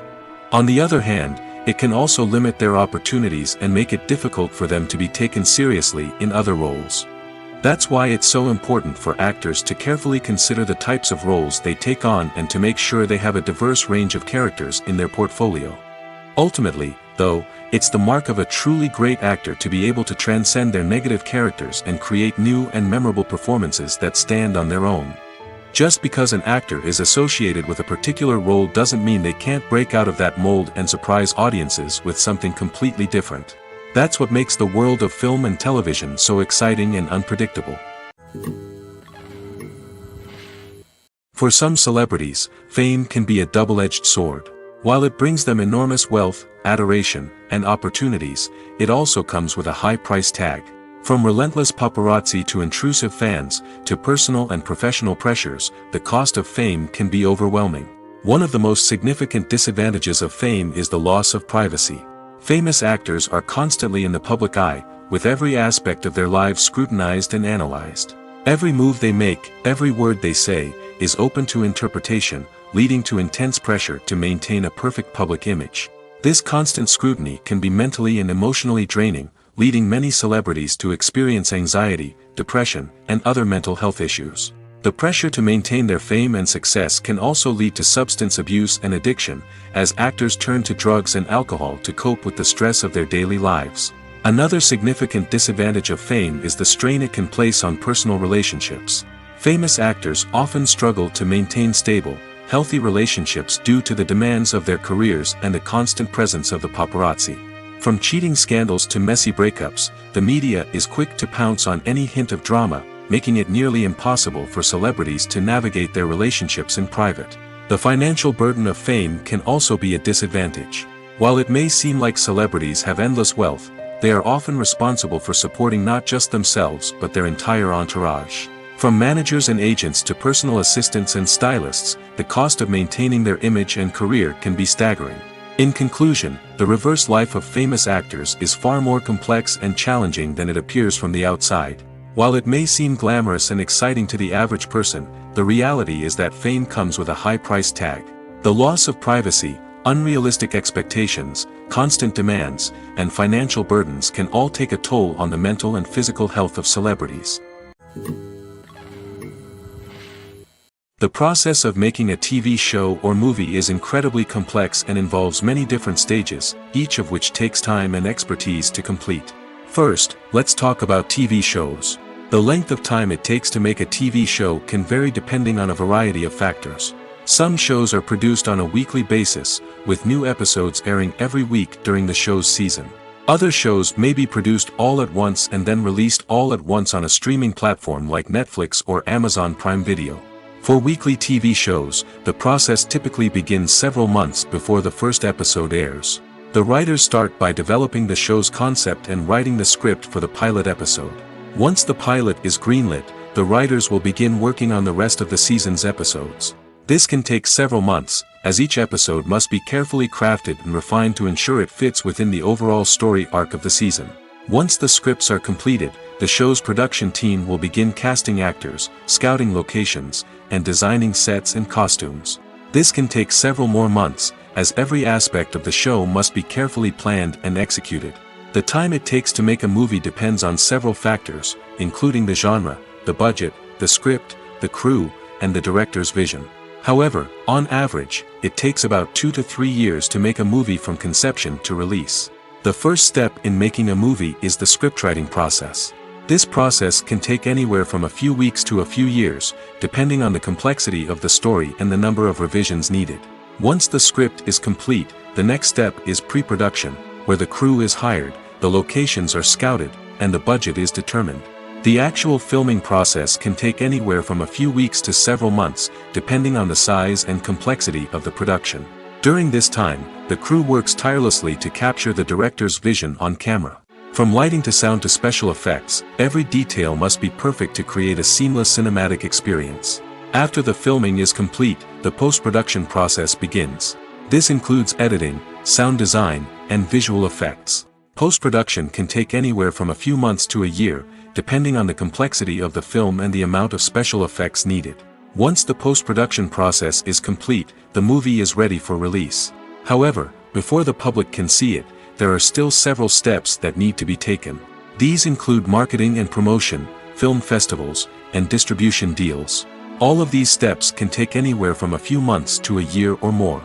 On the other hand, it can also limit their opportunities and make it difficult for them to be taken seriously in other roles. That's why it's so important for actors to carefully consider the types of roles they take on and to make sure they have a diverse range of characters in their portfolio. Ultimately, though, it's the mark of a truly great actor to be able to transcend their negative characters and create new and memorable performances that stand on their own. Just because an actor is associated with a particular role doesn't mean they can't break out of that mold and surprise audiences with something completely different. That's what makes the world of film and television so exciting and unpredictable. For some celebrities, fame can be a double-edged sword. While it brings them enormous wealth, adoration, and opportunities, it also comes with a high price tag. From relentless paparazzi to intrusive fans, to personal and professional pressures, the cost of fame can be overwhelming. One of the most significant disadvantages of fame is the loss of privacy. Famous actors are constantly in the public eye, with every aspect of their lives scrutinized and analyzed. Every move they make, every word they say, is open to interpretation, leading to intense pressure to maintain a perfect public image. This constant scrutiny can be mentally and emotionally draining, leading many celebrities to experience anxiety, depression, and other mental health issues. The pressure to maintain their fame and success can also lead to substance abuse and addiction, as actors turn to drugs and alcohol to cope with the stress of their daily lives. Another significant disadvantage of fame is the strain it can place on personal relationships. Famous actors often struggle to maintain stable, healthy relationships due to the demands of their careers and the constant presence of the paparazzi. From cheating scandals to messy breakups, the media is quick to pounce on any hint of drama, making it nearly impossible for celebrities to navigate their relationships in private. The financial burden of fame can also be a disadvantage. While it may seem like celebrities have endless wealth, they are often responsible for supporting not just themselves but their entire entourage. From managers and agents to personal assistants and stylists, the cost of maintaining their image and career can be staggering. In conclusion, the reverse life of famous actors is far more complex and challenging than it appears from the outside. While it may seem glamorous and exciting to the average person, the reality is that fame comes with a high price tag. The loss of privacy, unrealistic expectations, constant demands, and financial burdens can all take a toll on the mental and physical health of celebrities. The process of making a TV show or movie is incredibly complex and involves many different stages, each of which takes time and expertise to complete. First, let's talk about TV shows. The length of time it takes to make a TV show can vary depending on a variety of factors. Some shows are produced on a weekly basis, with new episodes airing every week during the show's season. Other shows may be produced all at once and then released all at once on a streaming platform like Netflix or Amazon Prime Video. For weekly TV shows, the process typically begins several months before the first episode airs. The writers start by developing the show's concept and writing the script for the pilot episode. Once the pilot is greenlit, the writers will begin working on the rest of the season's episodes. This can take several months, as each episode must be carefully crafted and refined to ensure it fits within the overall story arc of the season. Once the scripts are completed, the show's production team will begin casting actors, scouting locations, and designing sets and costumes. This can take several more months, as every aspect of the show must be carefully planned and executed. The time it takes to make a movie depends on several factors, including the genre, the budget, the script, the crew, and the director's vision. However, on average, it takes about 2 to 3 years to make a movie from conception to release. The first step in making a movie is the scriptwriting process. This process can take anywhere from a few weeks to a few years, depending on the complexity of the story and the number of revisions needed. Once the script is complete, the next step is pre-production, where the crew is hired, the locations are scouted, and the budget is determined. The actual filming process can take anywhere from a few weeks to several months, depending on the size and complexity of the production. During this time, the crew works tirelessly to capture the director's vision on camera. From lighting to sound to special effects, every detail must be perfect to create a seamless cinematic experience. After the filming is complete, the post-production process begins. This includes editing, sound design, and visual effects. Post-production can take anywhere from a few months to a year, depending on the complexity of the film and the amount of special effects needed. Once the post-production process is complete, the movie is ready for release. However, before the public can see it, there are still several steps that need to be taken. These include marketing and promotion, film festivals, and distribution deals. All of these steps can take anywhere from a few months to a year or more.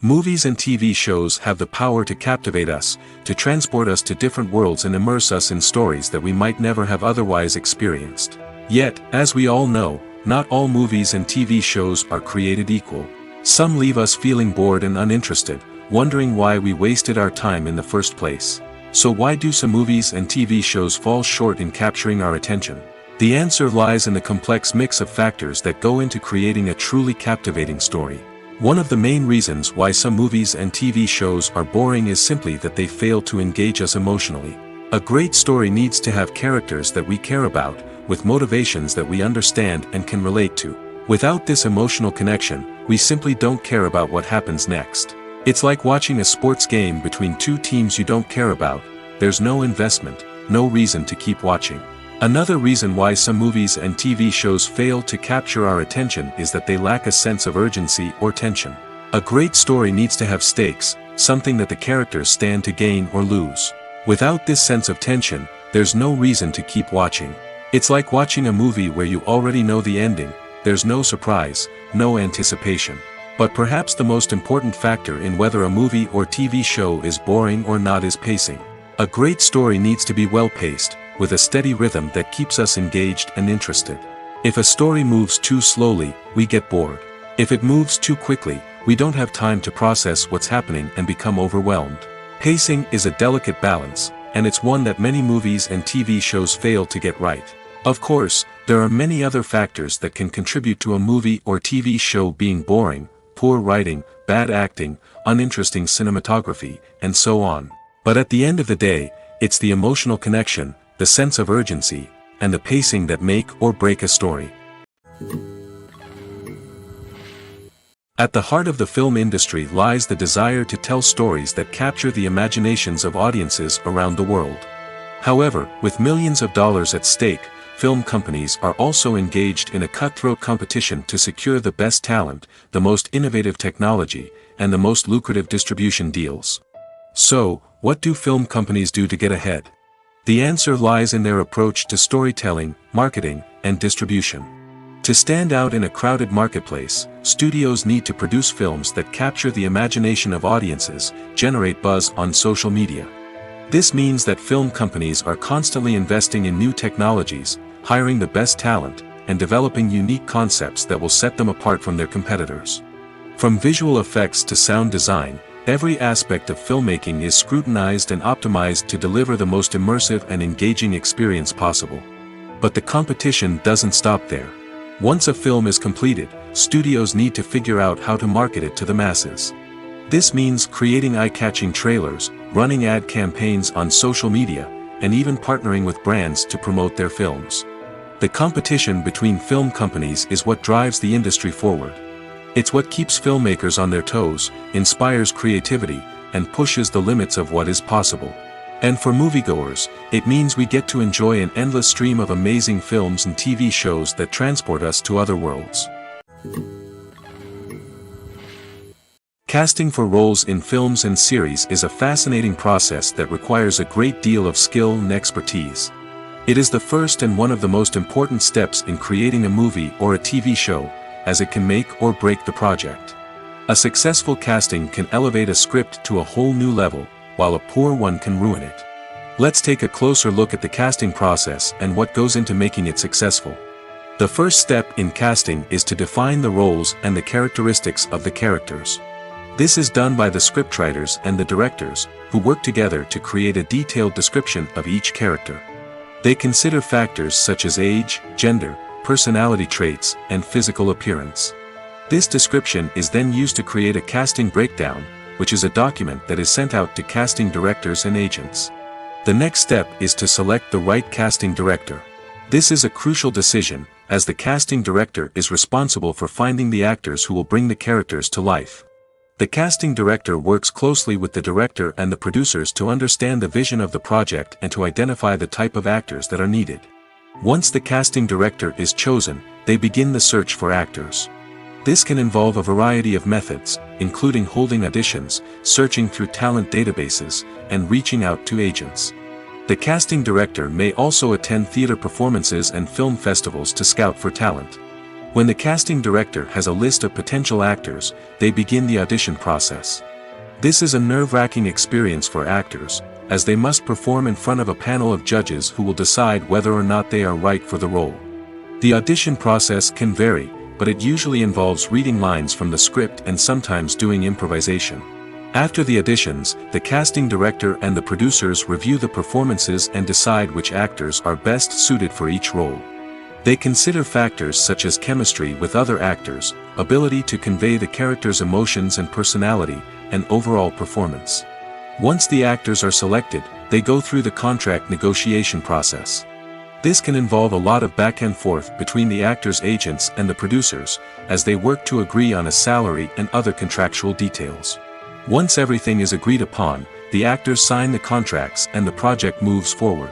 Movies and TV shows have the power to captivate us, to transport us to different worlds and immerse us in stories that we might never have otherwise experienced. Yet, as we all know, not all movies and TV shows are created equal. Some leave us feeling bored and uninterested, wondering why we wasted our time in the first place. So why do some movies and TV shows fall short in capturing our attention? The answer lies in the complex mix of factors that go into creating a truly captivating story. One of the main reasons why some movies and TV shows are boring is simply that they fail to engage us emotionally. A great story needs to have characters that we care about, with motivations that we understand and can relate to. Without this emotional connection, we simply don't care about what happens next. It's like watching a sports game between two teams you don't care about. There's no investment, no reason to keep watching. Another reason why some movies and TV shows fail to capture our attention is that they lack a sense of urgency or tension. A great story needs to have stakes, something that the characters stand to gain or lose. Without this sense of tension, there's no reason to keep watching. It's like watching a movie where you already know the ending. There's no surprise, no anticipation. But perhaps the most important factor in whether a movie or TV show is boring or not is pacing. A great story needs to be well-paced, with a steady rhythm that keeps us engaged and interested. If a story moves too slowly, we get bored. If it moves too quickly, we don't have time to process what's happening and become overwhelmed. Pacing is a delicate balance, and it's one that many movies and TV shows fail to get right. Of course, there are many other factors that can contribute to a movie or TV show being boring: poor writing, bad acting, uninteresting cinematography, and so on. But at the end of the day, it's the emotional connection, the sense of urgency, and the pacing that make or break a story. At the heart of the film industry lies the desire to tell stories that capture the imaginations of audiences around the world. However, with millions of dollars at stake, film companies are also engaged in a cutthroat competition to secure the best talent, the most innovative technology, and the most lucrative distribution deals. So, what do film companies do to get ahead? The answer lies in their approach to storytelling, marketing, and distribution. To stand out in a crowded marketplace, studios need to produce films that capture the imagination of audiences, generate buzz on social media. This means that film companies are constantly investing in new technologies, hiring the best talent, and developing unique concepts that will set them apart from their competitors. From visual effects to sound design, Every aspect of filmmaking is scrutinized and optimized to deliver the most immersive and engaging experience possible. But the competition doesn't stop there. Once a film is completed, studios need to figure out how to market it to the masses. This means creating eye-catching trailers, running ad campaigns on social media, and even partnering with brands to promote their films. The competition between film companies is what drives the industry forward. It's what keeps filmmakers on their toes, inspires creativity, and pushes the limits of what is possible. And for moviegoers, it means we get to enjoy an endless stream of amazing films and TV shows that transport us to other worlds. Casting for roles in films and series is a fascinating process that requires a great deal of skill and expertise. It is the first and one of the most important steps in creating a movie or a TV show, as it can make or break the project. A successful casting can elevate a script to a whole new level, while a poor one can ruin it. Let's take a closer look at the casting process and what goes into making it successful. The first step in casting is to define the roles and the characteristics of the characters. This is done by the scriptwriters and the directors, who work together to create a detailed description of each character. They consider factors such as age, gender, personality traits, and physical appearance. This description is then used to create a casting breakdown, which is a document that is sent out to casting directors and agents. The next step is to select the right casting director. This is a crucial decision, as the casting director is responsible for finding the actors who will bring the characters to life. The casting director works closely with the director and the producers to understand the vision of the project and to identify the type of actors that are needed. Once the casting director is chosen, they begin the search for actors. This can involve a variety of methods, including holding auditions, searching through talent databases, and reaching out to agents. The casting director may also attend theater performances and film festivals to scout for talent. When the casting director has a list of potential actors, they begin the audition process. This is a nerve-wracking experience for actors, as they must perform in front of a panel of judges who will decide whether or not they are right for the role. The audition process can vary, but it usually involves reading lines from the script and sometimes doing improvisation. After the auditions, the casting director and the producers review the performances and decide which actors are best suited for each role. They consider factors such as chemistry with other actors, ability to convey the character's emotions and personality, and overall performance. Once the actors are selected, they go through the contract negotiation process. This can involve a lot of back and forth between the actors' agents and the producers, as they work to agree on a salary and other contractual details. Once everything is agreed upon, the actors sign the contracts and the project moves forward.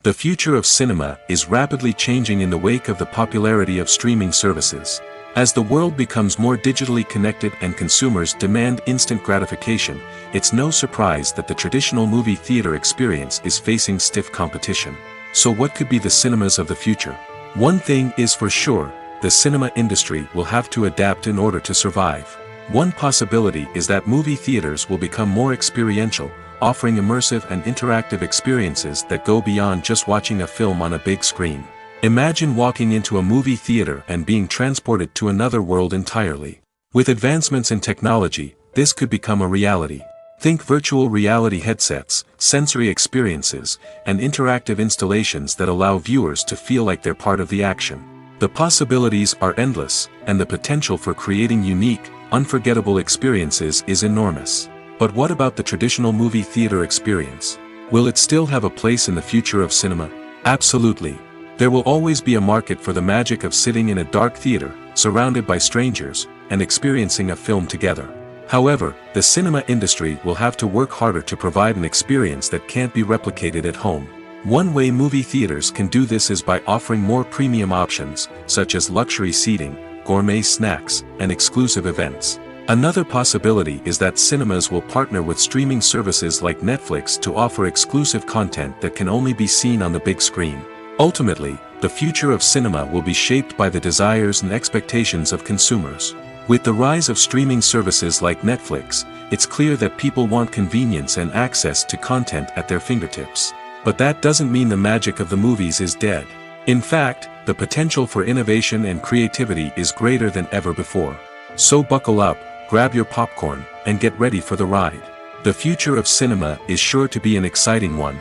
The future of cinema is rapidly changing in the wake of the popularity of streaming services. As the world becomes more digitally connected and consumers demand instant gratification, it's no surprise that the traditional movie theater experience is facing stiff competition. So what could be the cinemas of the future? One thing is for sure, the cinema industry will have to adapt in order to survive. One possibility is that movie theaters will become more experiential, offering immersive and interactive experiences that go beyond just watching a film on a big screen. Imagine walking into a movie theater and being transported to another world entirely. With advancements in technology, this could become a reality. Think virtual reality headsets, sensory experiences, and interactive installations that allow viewers to feel like they're part of the action. The possibilities are endless, and the potential for creating unique, unforgettable experiences is enormous. But what about the traditional movie theater experience? Will it still have a place in the future of cinema? Absolutely. There will always be a market for the magic of sitting in a dark theater, surrounded by strangers, and experiencing a film together. However, the cinema industry will have to work harder to provide an experience that can't be replicated at home. One way movie theaters can do this is by offering more premium options, such as luxury seating, gourmet snacks, and exclusive events. Another possibility is that cinemas will partner with streaming services like Netflix to offer exclusive content that can only be seen on the big screen. Ultimately, the future of cinema will be shaped by the desires and expectations of consumers. With the rise of streaming services like Netflix, it's clear that people want convenience and access to content at their fingertips. But that doesn't mean the magic of the movies is dead. In fact, the potential for innovation and creativity is greater than ever before. So buckle up, grab your popcorn, and get ready for the ride. The future of cinema is sure to be an exciting one.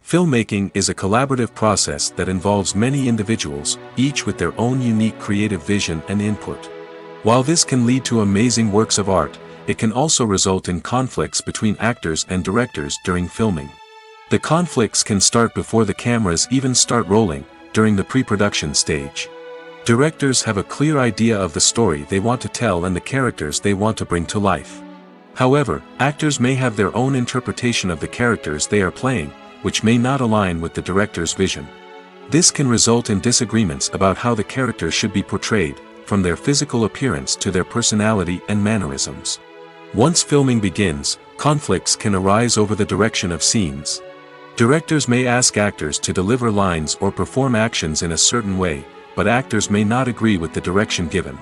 Filmmaking is a collaborative process that involves many individuals, each with their own unique creative vision and input. While this can lead to amazing works of art, it can also result in conflicts between actors and directors during filming. The conflicts can start before the cameras even start rolling, during the pre-production stage. Directors have a clear idea of the story they want to tell and the characters they want to bring to life. However, actors may have their own interpretation of the characters they are playing, which may not align with the director's vision. This can result in disagreements about how the characters should be portrayed, from their physical appearance to their personality and mannerisms. Once filming begins, conflicts can arise over the direction of scenes. Directors may ask actors to deliver lines or perform actions in a certain way, but actors may not agree with the direction given.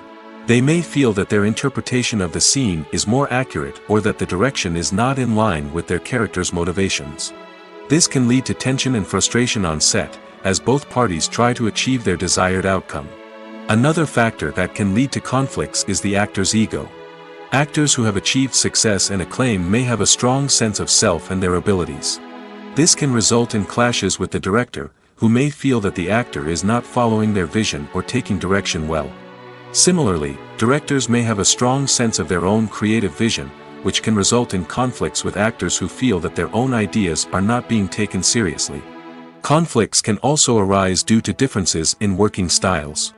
They may feel that their interpretation of the scene is more accurate or that the direction is not in line with their character's motivations. This can lead to tension and frustration on set, as both parties try to achieve their desired outcome. Another factor that can lead to conflicts is the actor's ego. Actors who have achieved success and acclaim may have a strong sense of self and their abilities. This can result in clashes with the director, who may feel that the actor is not following their vision or taking direction well. Similarly, directors may have a strong sense of their own creative vision, which can result in conflicts with actors who feel that their own ideas are not being taken seriously. Conflicts can also arise due to differences in working styles.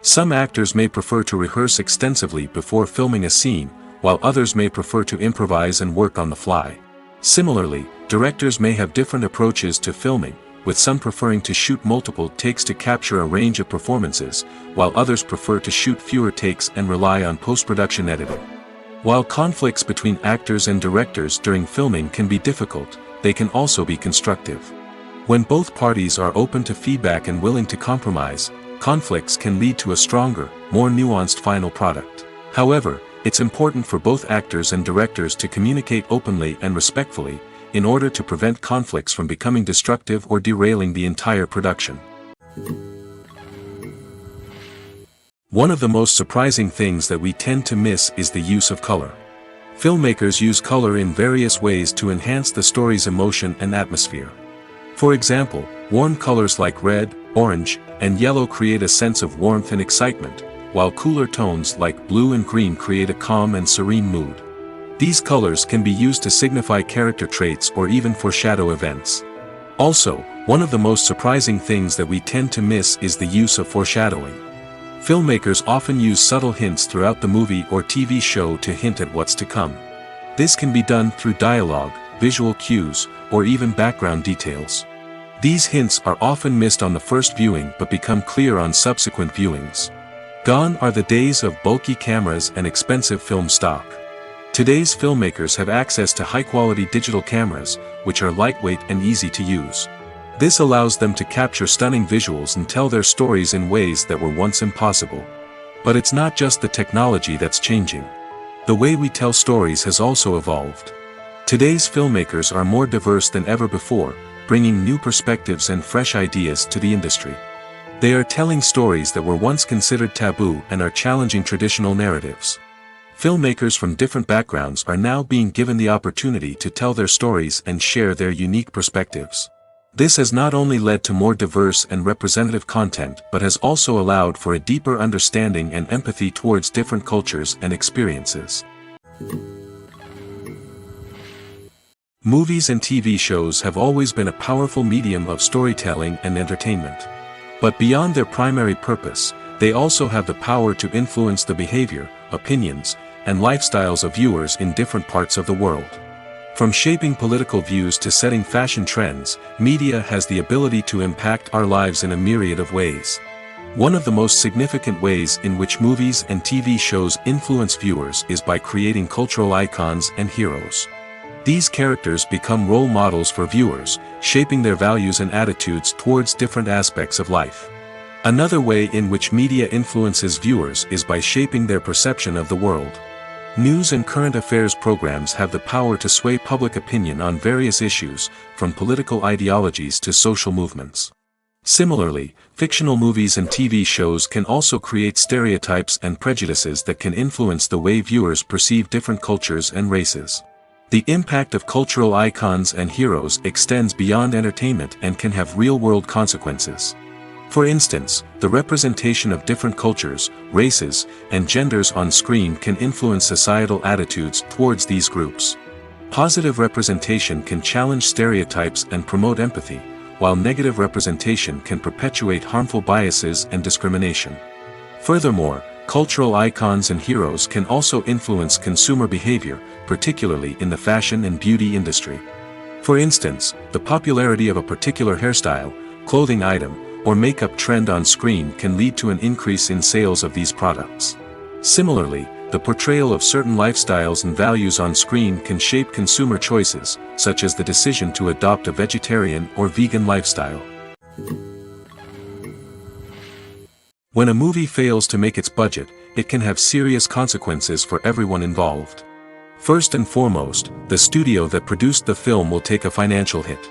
Some actors may prefer to rehearse extensively before filming a scene, while others may prefer to improvise and work on the fly. Similarly, directors may have different approaches to filming, with some preferring to shoot multiple takes to capture a range of performances, while others prefer to shoot fewer takes and rely on post-production editing. While conflicts between actors and directors during filming can be difficult, they can also be constructive. When both parties are open to feedback and willing to compromise, conflicts can lead to a stronger, more nuanced final product. However, it's important for both actors and directors to communicate openly and respectfully, in order to prevent conflicts from becoming destructive or derailing the entire production. One of the most surprising things that we tend to miss is the use of color. Filmmakers use color in various ways to enhance the story's emotion and atmosphere. For example, warm colors like red, orange, and yellow create a sense of warmth and excitement, while cooler tones like blue and green create a calm and serene mood. These colors can be used to signify character traits or even foreshadow events. Also, one of the most surprising things that we tend to miss is the use of foreshadowing. Filmmakers often use subtle hints throughout the movie or TV show to hint at what's to come. This can be done through dialogue, visual cues, or even background details. These hints are often missed on the first viewing but become clear on subsequent viewings. Gone are the days of bulky cameras and expensive film stock. Today's filmmakers have access to high-quality digital cameras, which are lightweight and easy to use. This allows them to capture stunning visuals and tell their stories in ways that were once impossible. But it's not just the technology that's changing. The way we tell stories has also evolved. Today's filmmakers are more diverse than ever before, bringing new perspectives and fresh ideas to the industry. They are telling stories that were once considered taboo and are challenging traditional narratives. Filmmakers from different backgrounds are now being given the opportunity to tell their stories and share their unique perspectives. This has not only led to more diverse and representative content but has also allowed for a deeper understanding and empathy towards different cultures and experiences. Movies and TV shows have always been a powerful medium of storytelling and entertainment. But beyond their primary purpose, they also have the power to influence the behavior, opinions, and lifestyles of viewers in different parts of the world. From shaping political views to setting fashion trends, media has the ability to impact our lives in a myriad of ways. One of the most significant ways in which movies and TV shows influence viewers is by creating cultural icons and heroes. These characters become role models for viewers, shaping their values and attitudes towards different aspects of life. Another way in which media influences viewers is by shaping their perception of the world. News and current affairs programs have the power to sway public opinion on various issues, from political ideologies to social movements. Similarly, fictional movies and TV shows can also create stereotypes and prejudices that can influence the way viewers perceive different cultures and races. The impact of cultural icons and heroes extends beyond entertainment and can have real-world consequences. For instance, the representation of different cultures, races, and genders on screen can influence societal attitudes towards these groups. Positive representation can challenge stereotypes and promote empathy, while negative representation can perpetuate harmful biases and discrimination. Furthermore, cultural icons and heroes can also influence consumer behavior, particularly in the fashion and beauty industry. For instance, the popularity of a particular hairstyle, clothing item, or makeup trend on screen can lead to an increase in sales of these products. Similarly, the portrayal of certain lifestyles and values on screen can shape consumer choices, such as the decision to adopt a vegetarian or vegan lifestyle. When a movie fails to make its budget, it can have serious consequences for everyone involved. First and foremost, the studio that produced the film will take a financial hit.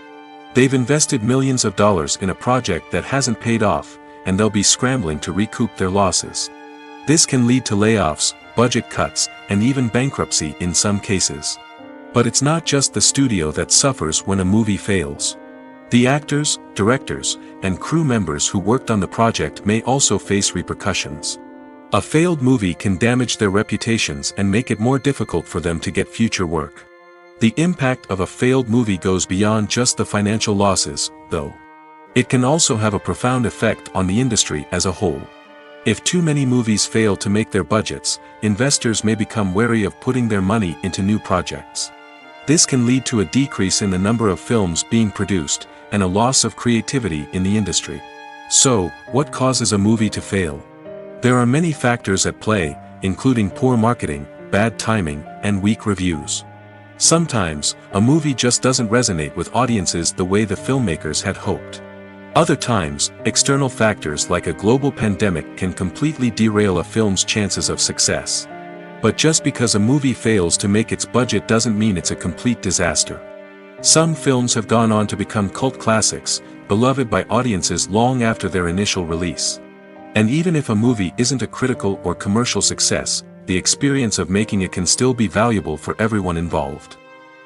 They've invested millions of dollars in a project that hasn't paid off, and they'll be scrambling to recoup their losses. This can lead to layoffs, budget cuts, and even bankruptcy in some cases. But it's not just the studio that suffers when a movie fails. The actors, directors, and crew members who worked on the project may also face repercussions. A failed movie can damage their reputations and make it more difficult for them to get future work. The impact of a failed movie goes beyond just the financial losses, though. It can also have a profound effect on the industry as a whole. If too many movies fail to make their budgets, investors may become wary of putting their money into new projects. This can lead to a decrease in the number of films being produced, and a loss of creativity in the industry. So, what causes a movie to fail? There are many factors at play, including poor marketing, bad timing, and weak reviews. Sometimes, a movie just doesn't resonate with audiences the way the filmmakers had hoped. Other times, external factors like a global pandemic can completely derail a film's chances of success. But just because a movie fails to make its budget doesn't mean it's a complete disaster. Some films have gone on to become cult classics, beloved by audiences long after their initial release. And even if a movie isn't a critical or commercial success, the experience of making it can still be valuable for everyone involved.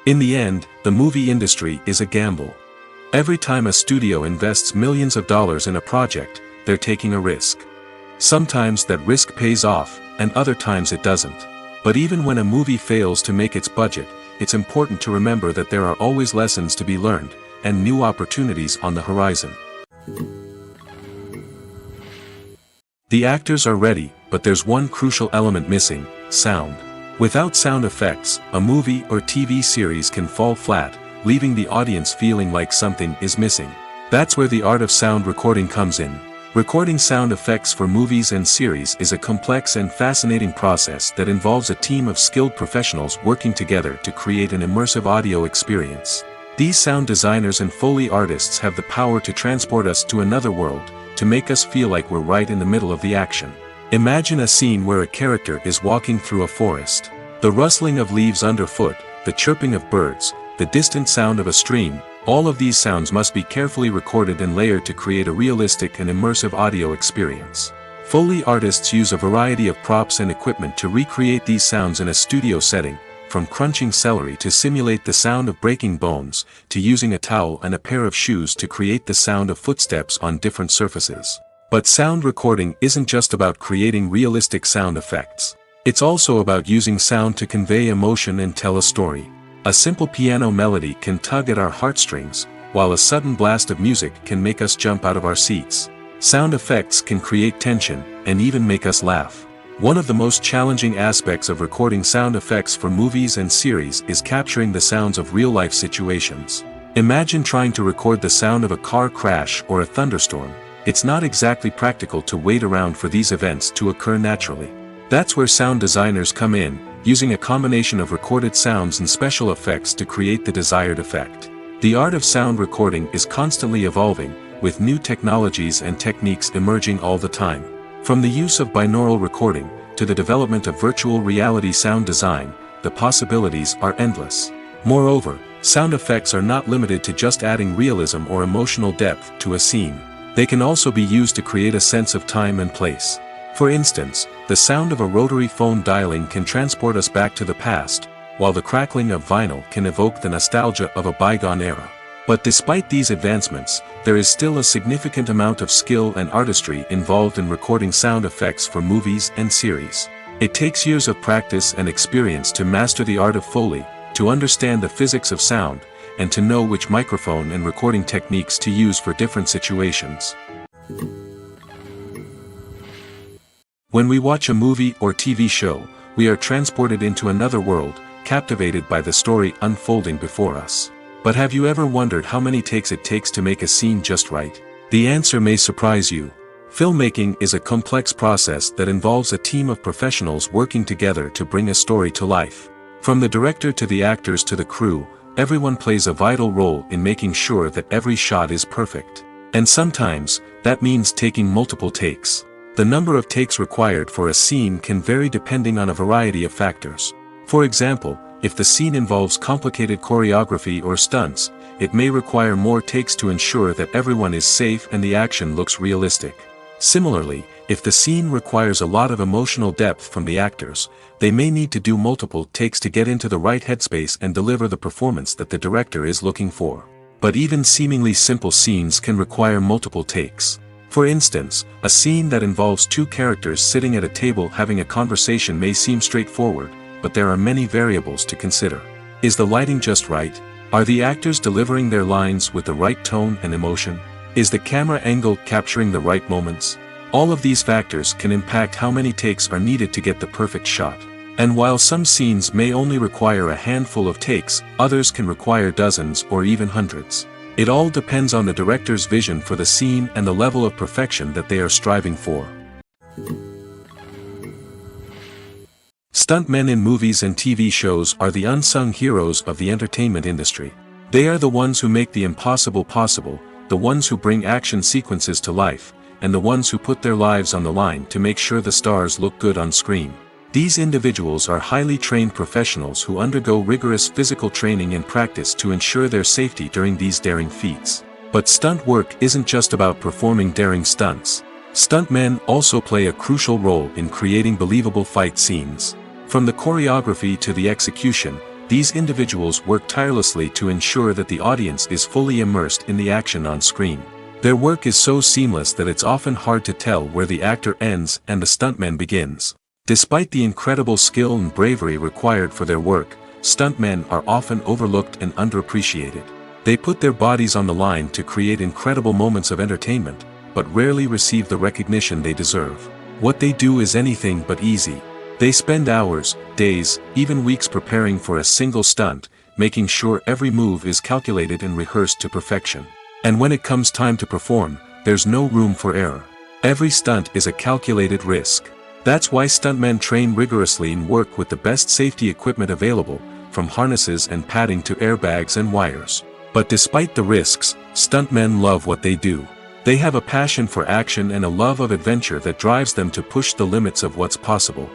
In the end, the movie industry is a gamble. Every time a studio invests millions of dollars in a project, they're taking a risk. Sometimes that risk pays off, and other times it doesn't. But even when a movie fails to make its budget, it's important to remember that there are always lessons to be learned, and new opportunities on the horizon. The actors are ready, but there's one crucial element missing: sound. Without sound effects, a movie or TV series can fall flat, leaving the audience feeling like something is missing. That's where the art of sound recording comes in. Recording sound effects for movies and series is a complex and fascinating process that involves a team of skilled professionals working together to create an immersive audio experience. These sound designers and Foley artists have the power to transport us to another world, to make us feel like we're right in the middle of the action. Imagine a scene where a character is walking through a forest. The rustling of leaves underfoot, the chirping of birds, the distant sound of a stream, all of these sounds must be carefully recorded and layered to create a realistic and immersive audio experience. Foley artists use a variety of props and equipment to recreate these sounds in a studio setting, from crunching celery to simulate the sound of breaking bones, to using a towel and a pair of shoes to create the sound of footsteps on different surfaces. But sound recording isn't just about creating realistic sound effects. It's also about using sound to convey emotion and tell a story. A simple piano melody can tug at our heartstrings, while a sudden blast of music can make us jump out of our seats. Sound effects can create tension, and even make us laugh. One of the most challenging aspects of recording sound effects for movies and series is capturing the sounds of real-life situations. Imagine trying to record the sound of a car crash or a thunderstorm. It's not exactly practical to wait around for these events to occur naturally. That's where sound designers come in, using a combination of recorded sounds and special effects to create the desired effect. The art of sound recording is constantly evolving, with new technologies and techniques emerging all the time. From the use of binaural recording, to the development of virtual reality sound design, the possibilities are endless. Moreover, sound effects are not limited to just adding realism or emotional depth to a scene. They can also be used to create a sense of time and place. For instance, the sound of a rotary phone dialing can transport us back to the past, while the crackling of vinyl can evoke the nostalgia of a bygone era. But despite these advancements, there is still a significant amount of skill and artistry involved in recording sound effects for movies and series. It takes years of practice and experience to master the art of Foley, to understand the physics of sound, and to know which microphone and recording techniques to use for different situations. When we watch a movie or TV show, we are transported into another world, captivated by the story unfolding before us. But have you ever wondered how many takes it takes to make a scene just right? The answer may surprise you. Filmmaking is a complex process that involves a team of professionals working together to bring a story to life. From the director to the actors to the crew, everyone plays a vital role in making sure that every shot is perfect. And sometimes, that means taking multiple takes. The number of takes required for a scene can vary depending on a variety of factors. For example, if the scene involves complicated choreography or stunts, it may require more takes to ensure that everyone is safe and the action looks realistic. Similarly, if the scene requires a lot of emotional depth from the actors, they may need to do multiple takes to get into the right headspace and deliver the performance that the director is looking for. But even seemingly simple scenes can require multiple takes. For instance, a scene that involves two characters sitting at a table having a conversation may seem straightforward, but there are many variables to consider. Is the lighting just right? Are the actors delivering their lines with the right tone and emotion? Is the camera angle capturing the right moments? All of these factors can impact how many takes are needed to get the perfect shot. And while some scenes may only require a handful of takes, others can require dozens or even hundreds. It all depends on the director's vision for the scene and the level of perfection that they are striving for. Stuntmen in movies and TV shows are the unsung heroes of the entertainment industry. They are the ones who make the impossible possible, the ones who bring action sequences to life, and the ones who put their lives on the line to make sure the stars look good on screen. These individuals are highly trained professionals who undergo rigorous physical training and practice to ensure their safety during these daring feats. But stunt work isn't just about performing daring stunts. Stuntmen also play a crucial role in creating believable fight scenes. From the choreography to the execution, these individuals work tirelessly to ensure that the audience is fully immersed in the action on screen. Their work is so seamless that it's often hard to tell where the actor ends and the stuntman begins. Despite the incredible skill and bravery required for their work, stuntmen are often overlooked and underappreciated. They put their bodies on the line to create incredible moments of entertainment, but rarely receive the recognition they deserve. What they do is anything but easy. They spend hours, days, even weeks preparing for a single stunt, making sure every move is calculated and rehearsed to perfection. And when it comes time to perform, there's no room for error. Every stunt is a calculated risk. That's why stuntmen train rigorously and work with the best safety equipment available, from harnesses and padding to airbags and wires. But despite the risks, stuntmen love what they do. They have a passion for action and a love of adventure that drives them to push the limits of what's possible.